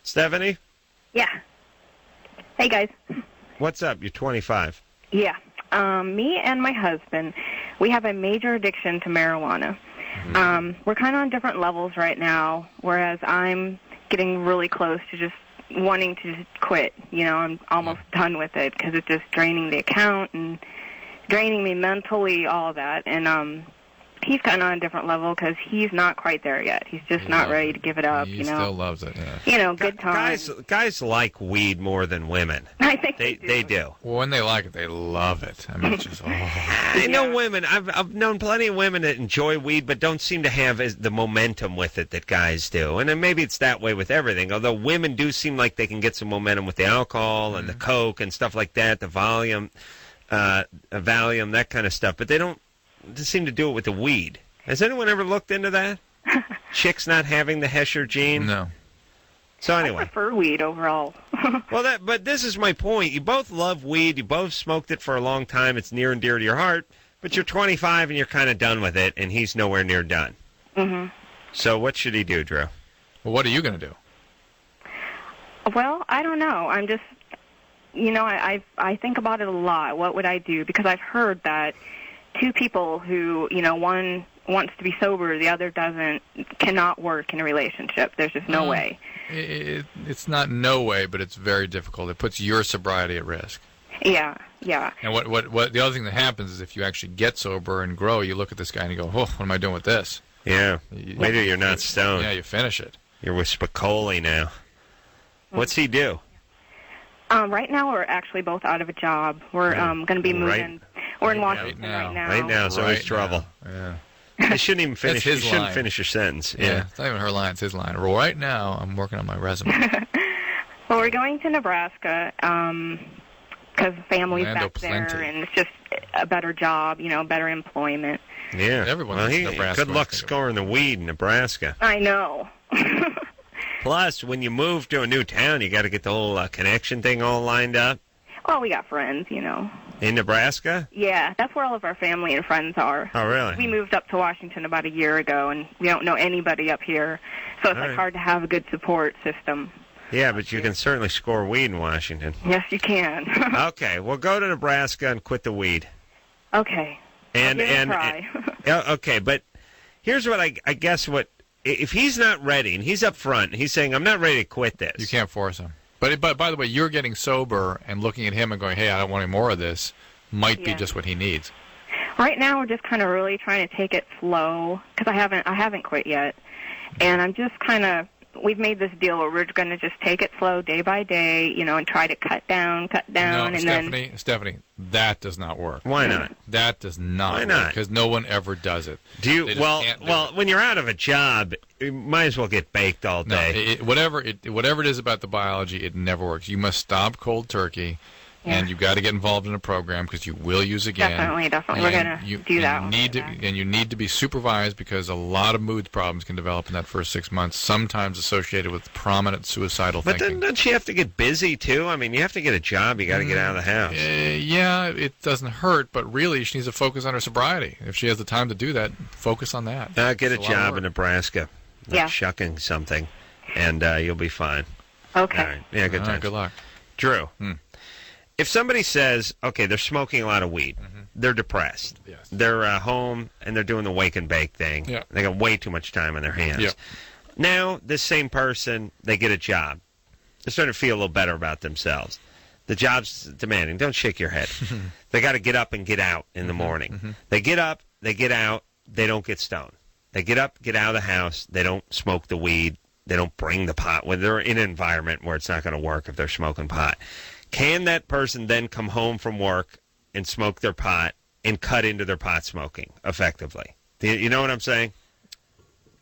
Stephanie? Yeah. Hey, guys. What's up? You're 25. Yeah. Me and my husband, we have a major addiction to marijuana. We're kind of on different levels right now, whereas I'm getting really close to just wanting to just quit. I'm almost done with it because it's just draining the account and draining me mentally, all that. And he's kind of on a different level because he's not quite there yet. He's just not ready to give it up. He still loves it. Yeah. Good times. Guys like weed more than women. I think they do. Well, when they like it, they love it. I mean, it's just I know women. I've known plenty of women that enjoy weed, but don't seem to have the momentum with it that guys do. And then maybe it's that way with everything. Although women do seem like they can get some momentum with the alcohol and the coke and stuff like that, the Valium, that kind of stuff. But they don't seem to do it with the weed. Has anyone ever looked into that? Chicks not having the Hesher gene? No. So anyway. I prefer weed overall. But this is my point. You both love weed. You both smoked it for a long time. It's near and dear to your heart. But you're 25 and you're kind of done with it, and he's nowhere near done. Mm-hmm. So what should he do, Drew? Well, what are you going to do? Well, I don't know. I'm just, I think about it a lot. What would I do? Because I've heard that two people who, one wants to be sober, the other doesn't, cannot work in a relationship. There's just no way. It's not no way, but it's very difficult. It puts your sobriety at risk. Yeah. And what the other thing that happens is if you actually get sober and grow, you look at this guy and you go, oh, what am I doing with this? Yeah. Maybe you're not stoned. Yeah, you finish it. You're with Spicoli now. What's he do? Right now, we're actually both out of a job. We're going to be moving. We're in Washington right now. Right now, so there's trouble. Yeah. I shouldn't even finish. You shouldn't line. finish your sentence. Yeah, it's not even her line. It's his line. Right now, I'm working on my resume. Well, we're going to Nebraska because family's Orlando back there, plenty. and it's just a better job, better employment. Yeah. Everyone Well, knows Nebraska. good luck scoring the weed in Nebraska. I know. Plus, when you move to a new town, you got to get the whole connection thing all lined up. Well, we got friends, In Nebraska? Yeah, that's where all of our family and friends are. Oh, really? We moved up to Washington about a year ago, and we don't know anybody up here, so it's hard to have a good support system. Yeah, but you can certainly score weed in Washington. Yes, you can. Okay, well, go to Nebraska and quit the weed. Okay. And I'll give it a try. Okay, but here's what I guess what if he's not ready and he's up front, and he's saying I'm not ready to quit this. You can't force him. But by the way, you're getting sober and looking at him and going, "Hey, I don't want any more of this." Might be just what he needs. Right now, we're just kind of really trying to take it slow because I haven't quit yet, and I'm just kind of. We've made this deal where we're going to just take it slow day by day, and try to cut down, No, and Stephanie, that does not work. Why not? That does not Why work. not? Because no one ever does it. Do you? Well, when you're out of a job, you might as well get baked all day. No, whatever it is about the biology, it never works. You must stop cold turkey. Yeah. And you've got to get involved in a program because you will use again. Definitely. We're going to do that. And you need to be supervised because a lot of mood problems can develop in that first 6 months, sometimes associated with prominent suicidal But thinking. then don't you have to get busy, too? I mean, you have to get a job. You got to get out of the house. Yeah, it doesn't hurt, but really she needs to focus on her sobriety. If she has the time to do that, focus on that. Get a It's job lot in Nebraska. Shucking something, and you'll be fine. Okay. All right. Yeah, good All time. right, good luck. Drew, if somebody says, okay, they're smoking a lot of weed, they're depressed, they're home, and they're doing the wake and bake thing, they got way too much time on their hands. Now, this same person, they get a job. They're starting to feel a little better about themselves. The job's demanding. Don't shake your head. They got to get up and get out in the morning. They get up, they get out, they don't get stoned. They get up, get out of the house, they don't smoke the weed, they don't bring the pot. When they're in an environment where it's not going to work if they're smoking pot. Can that person then come home from work and smoke their pot and cut into their pot smoking effectively? You know what I'm saying?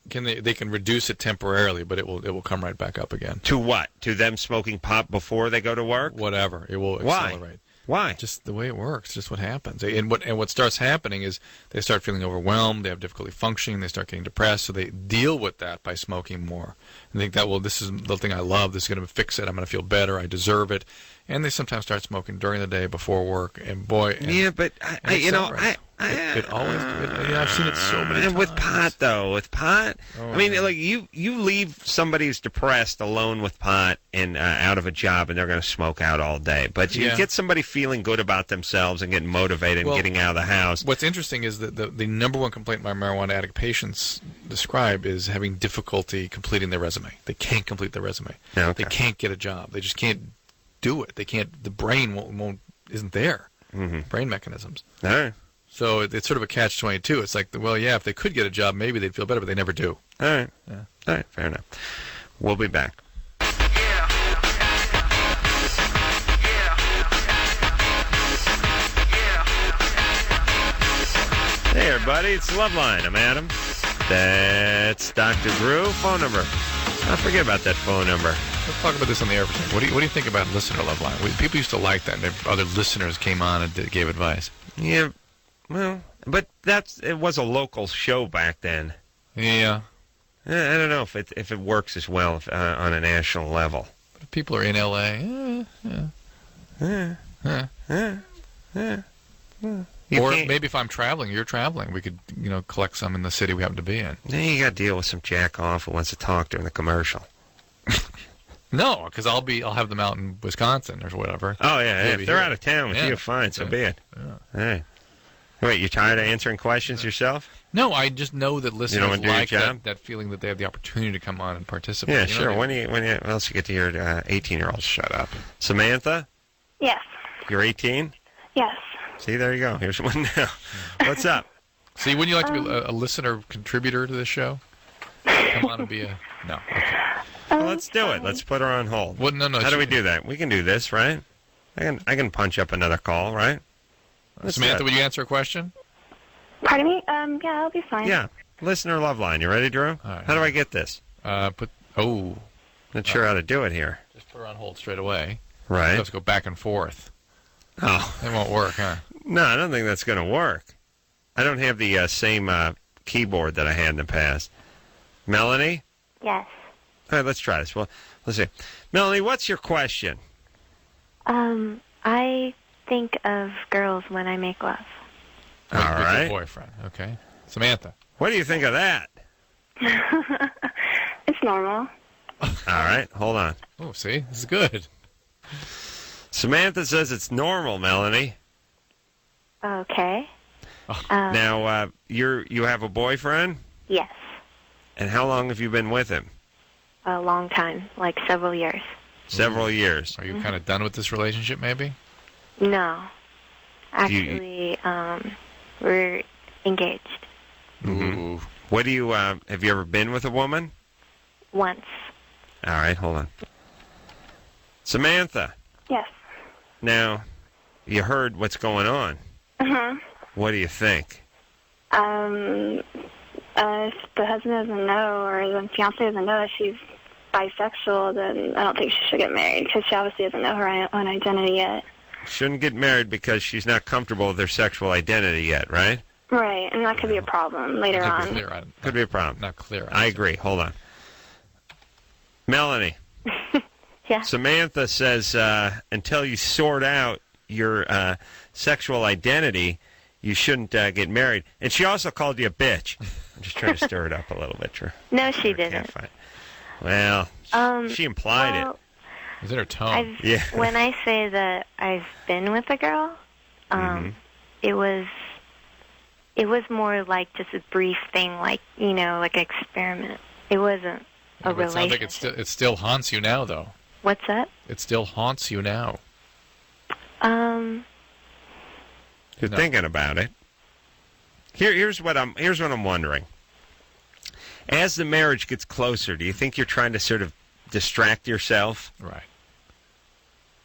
They can reduce it temporarily, but it will come right back up again. To what? To them smoking pot before they go to work? Whatever. It will accelerate. Why? Just the way it works. Just what happens. And what starts happening is they start feeling overwhelmed. They have difficulty functioning. They start getting depressed. So they deal with that by smoking more. And think that, this is the thing I love. This is going to fix it. I'm going to feel better. I deserve it. And they sometimes start smoking during the day before work. And boy, yeah, but it always. I've seen it so many times. With pot, though, I mean, like you leave somebody who's depressed alone with pot and out of a job, and they're going to smoke out all day. But you get somebody feeling good about themselves and getting motivated and getting out of the house. What's interesting is that the number one complaint my marijuana addict patients describe is having difficulty completing their resume. They can't complete their resume. Okay. They can't get a job. They just can't do it. They can't. The brain isn't there. Brain mechanisms. All right. So it's sort of a catch-22. It's like, if they could get a job, maybe they'd feel better, but they never do. All right. Yeah. All right. Fair enough. We'll be back. Hey, everybody. It's Loveline. I'm Adam. That's Dr. Drew. Phone number. I forget about that phone number. Let's talk about this on the air for a second. What do you think about listener Loveline? People used to like that, and other listeners came on and gave advice. Yeah. Well, but it was a local show back then. Yeah. I don't know if it works as well on a national level. But if people are in L.A., or maybe if I'm traveling, you're traveling, we could collect some in the city we happen to be in. Yeah, you got to deal with some jack-off who wants to talk during the commercial. No, because I'll have them out in Wisconsin or whatever. Oh yeah, if they're out of town with you, fine, so be it. Yeah. Hey. Wait, you tired of answering questions yourself? No, I just know that listeners like that feeling that they have the opportunity to come on and participate. Yeah, sure. When else you get to hear 18-year-olds? Shut up. Samantha? Yes. You're 18? Yes. See, there you go. Here's one now. What's up? See, wouldn't you like to be a listener contributor to this show? Come on and be a... No. Okay. let's do it. Let's put her on hold. Well, no. How do we do that? We can do this, right? I can punch up another call, right? Samantha, would you answer a question? Pardon me? Yeah, I'll be fine. Yeah. Listener Loveline. You ready, Drew? Right. How do I get this? Not sure how to do it here. Just put her on hold straight away. Right. Let's go back and forth. Oh. It won't work, huh? No, I don't think that's going to work. I don't have the same keyboard that I had in the past. Melanie? Yes. All right, let's try this. Well, let's see. Melanie, what's your question? I think of girls when I make love. All right. With your boyfriend. Okay. Samantha. What do you think of that? It's normal. All right, hold on. Oh, see? This is good. Samantha says it's normal, Melanie. Okay. Now, you have a boyfriend? Yes. And how long have you been with him? A long time, like several years. Several years. Are you kind of done with this relationship, maybe? No. Actually, we're engaged. Mm-hmm. What do you, have you ever been with a woman? Once. All right, hold on. Samantha. Yes. Now, you heard what's going on. Uh-huh. What do you think? If the husband doesn't know or the fiance doesn't know that she's bisexual, then I don't think she should get married because she obviously doesn't know her own identity yet. Shouldn't get married because she's not comfortable with her sexual identity yet, right? Right, and that could be a problem later on. Could be a problem. Not clear. I agree. Hold on. Melanie. Yeah. Samantha says until you sort out your sexual identity, you shouldn't get married. And she also called you a bitch. I'm just trying to stir it up a little bit, Drew. No, she didn't. Well, she implied it. Is it her tone? Yeah. When I say that I've been with a girl, it was more like just a brief thing, like like an experiment. It wasn't a It sounds relationship. like it still haunts you now, though. What's that? It still haunts you now. You're thinking about it. Here's what I'm wondering. As the marriage gets closer, do you think you're trying to sort of distract yourself? Right.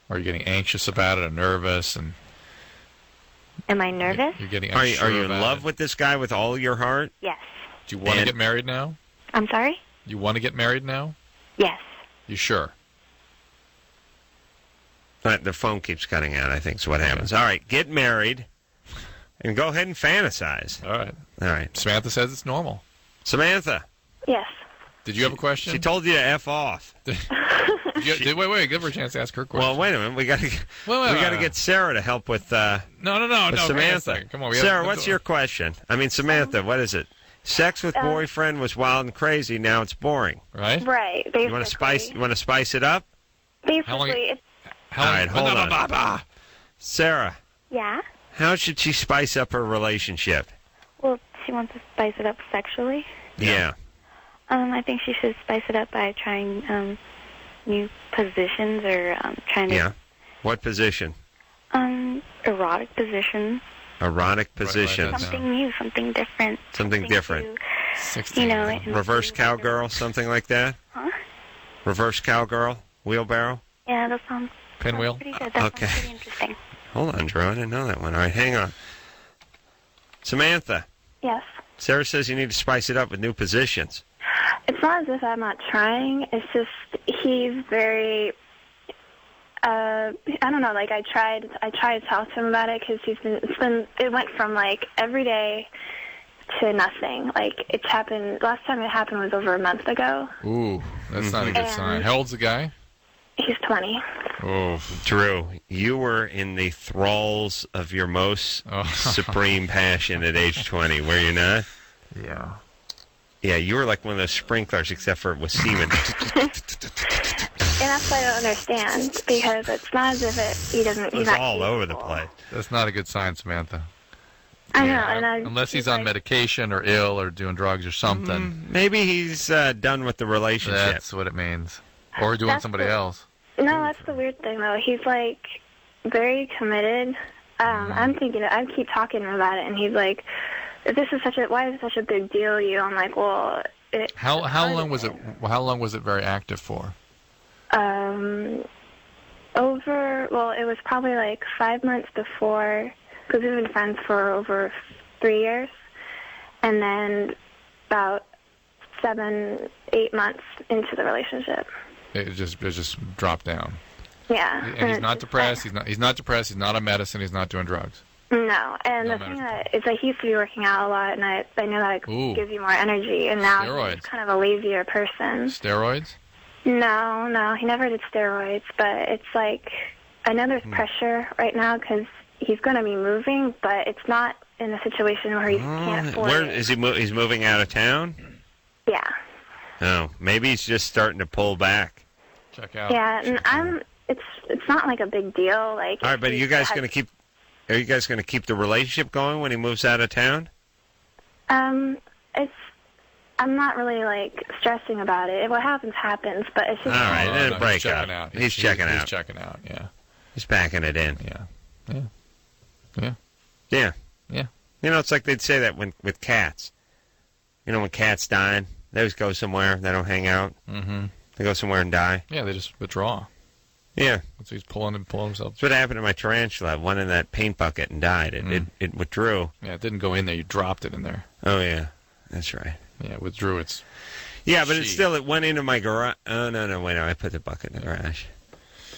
Or you're getting anxious about it or nervous and Am I nervous? you're getting Are unsure you in about love it. with this guy with all your heart? Yes. Do you want to get married now? I'm sorry? You want to get married now? Yes. You sure? The phone keeps cutting out, I think, is what happens. All right, get married and go ahead and fantasize. All right. All right. Samantha says it's normal. Samantha. Yes. Did you have a question? She told you to F off. Wait, give her a chance to ask her question. Well, wait a minute. We got to get Sarah to help with No, Samantha. Come on, Sarah, what's your question? I mean, Samantha, what is it? Sex with boyfriend was wild and crazy. Now it's boring. Right. Right. Basically. You want to spice it up? Basically, All right, hold on. Sarah, Yeah? how should she spice up her relationship? Well, she wants to spice it up sexually. Yeah. I think she should spice it up by trying new positions or trying to... Yeah. What position? Erotic positions. Erotic positions. Something new, something different. Something different. Reverse cowgirl, something like that? Huh? Reverse cowgirl? Wheelbarrow? Yeah, that sounds Pinwheel? pretty good. That Okay. sounds pretty interesting. Hold on, Drew. I didn't know that one. All right, hang on. Samantha. yes. Sarah says you need to spice it up with new positions. It's not as if I'm not trying. It's just he's very. I don't know. Like I tried to talk to him about it because it went from like every day to nothing. Like it's happened. Last time it happened was over a month ago. Ooh, that's not a good sign. How old's the guy? He's 20. Oh, Drew, you were in the thralls of your most supreme passion at age 20, were you not? Yeah. Yeah, you were like one of those sprinklers, except for it was semen. And that's what I don't understand because it's not as if he doesn't. It He's was not all over the place. That's not a good sign, Samantha. I know, and unless he's on medication or ill or doing drugs or something. Maybe he's done with the relationship. That's what it means. Or doing That's somebody the- else. No, that's the weird thing though. He's like very committed. I'm thinking. I keep talking to him about it, and he's like, "Why is it such a big deal to you?" I'm like, "Well, How long was it? How long was it very active for? It was probably like 5 months before, because we've been friends for over 3 years, and then about 7-8 months into the relationship. It just dropped down. Yeah. And he's not depressed. He's not depressed. He's not on medicine. He's not doing drugs. No, and the thing that is, he used to be working out a lot, and I know that it gives you more energy, and now he's kind of a lazier person. Steroids? No, he never did steroids, but it's like, I know there's pressure right now because he's going to be moving, but it's not in a situation where he can't afford Where it. is he? He's moving out of town? Yeah. Oh, maybe he's just starting to pull back. Check out. Yeah, and it's not like a big deal. Like, all right, but are you guys going to keep the relationship going when he moves out of town? I'm not really like stressing about it. What happens happens, but it's just all right. Then break up. He's checking out. He's checking out. Yeah. He's packing it in. Yeah. You know, it's like they'd say that with cats. You know, when cats die, they always go somewhere. They don't hang out. Mm-hmm. They go somewhere and die. Yeah, they just withdraw. Yeah. So he's pulling himself. That's what happened to my tarantula. One in that paint bucket and died. It withdrew. Yeah, it didn't go in there. You dropped it in there. Oh, yeah. That's right. Yeah, it withdrew its... Yeah, but it went into my garage. Oh, no, wait, no, I put the bucket in the garage.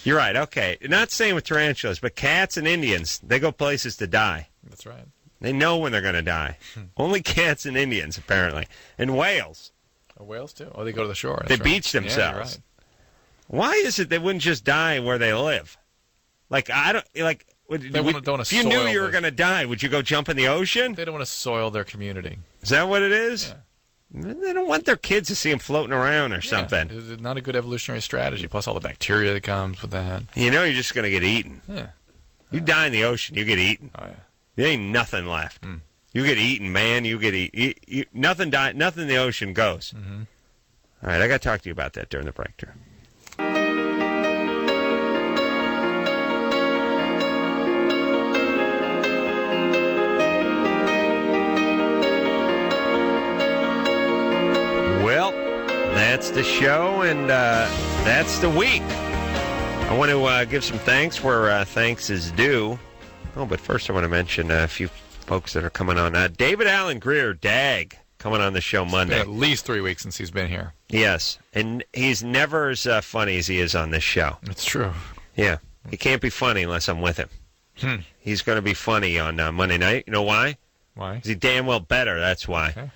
You're right, okay. Not saying with tarantulas, but cats and Indians, they go places to die. That's right. They know when they're going to die. Only cats and Indians, apparently. And whales. Oh, whales, too? Oh, they go to the shore. They beach themselves. Yeah, you're right. Why is it they wouldn't just die where they live? Like, if you knew you were going to die, would you go jump in the ocean? They don't want to soil their community. Is that what it is? Yeah. They don't want their kids to see them floating around or something. It's not a good evolutionary strategy, plus all the bacteria that comes with that. You know you're just going to get eaten. Yeah. You die in the ocean, you get eaten. Oh, yeah. There ain't nothing left. You get eaten, man. You get eaten. Nothing in the ocean goes. Mm-hmm. All right, I got to talk to you about that during the break, Drew. Well, that's the show, and that's the week. I want to give some thanks where thanks is due. Oh, but first I want to mention a few folks that are coming on. David Allen Greer, DAG, coming on the show Monday. It's been at least 3 weeks since he's been here. Yes, and he's never as funny as he is on this show. It's true. Yeah, he can't be funny unless I'm with him. He's going to be funny on Monday night. You know why? Why? Because he damn well better, that's why. Okay.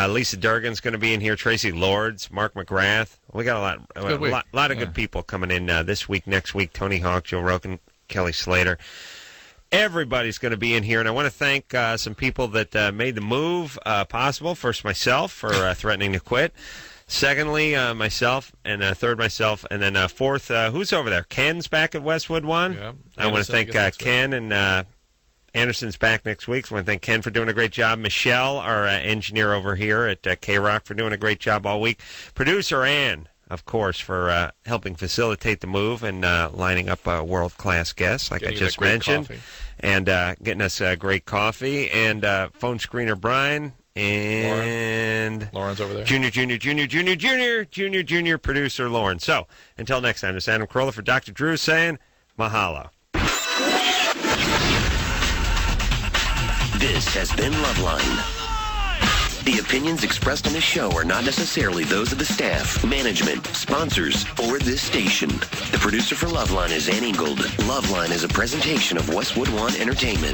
Lisa Durgan's going to be in here. Tracy Lords, Mark McGrath. We got a lot of good people coming in this week, next week. Tony Hawk, Joe Rogan, Kelly Slater. Everybody's going to be in here, and I want to thank some people that made the move possible. First, myself for threatening to quit. Secondly, myself, and third, myself, and then fourth, who's over there? Ken's back at Westwood One. Yeah. I want to thank Ken and Anderson's back next week, so I want to thank Ken for doing a great job. Michelle, our engineer over here at K-Rock, for doing a great job all week. Producer Ann, of course, for helping facilitate the move and lining up world-class guests, like I just mentioned. Coffee. And getting us great coffee. And phone screener Brian. And Lauren's over there. Junior producer Lauren. So, until next time, this is Adam Carolla for Dr. Drew saying mahalo. This has been Loveline. The opinions expressed on this show are not necessarily those of the staff, management, sponsors, or this station. The producer for Loveline is Ann Ingold. Loveline is a presentation of Westwood One Entertainment.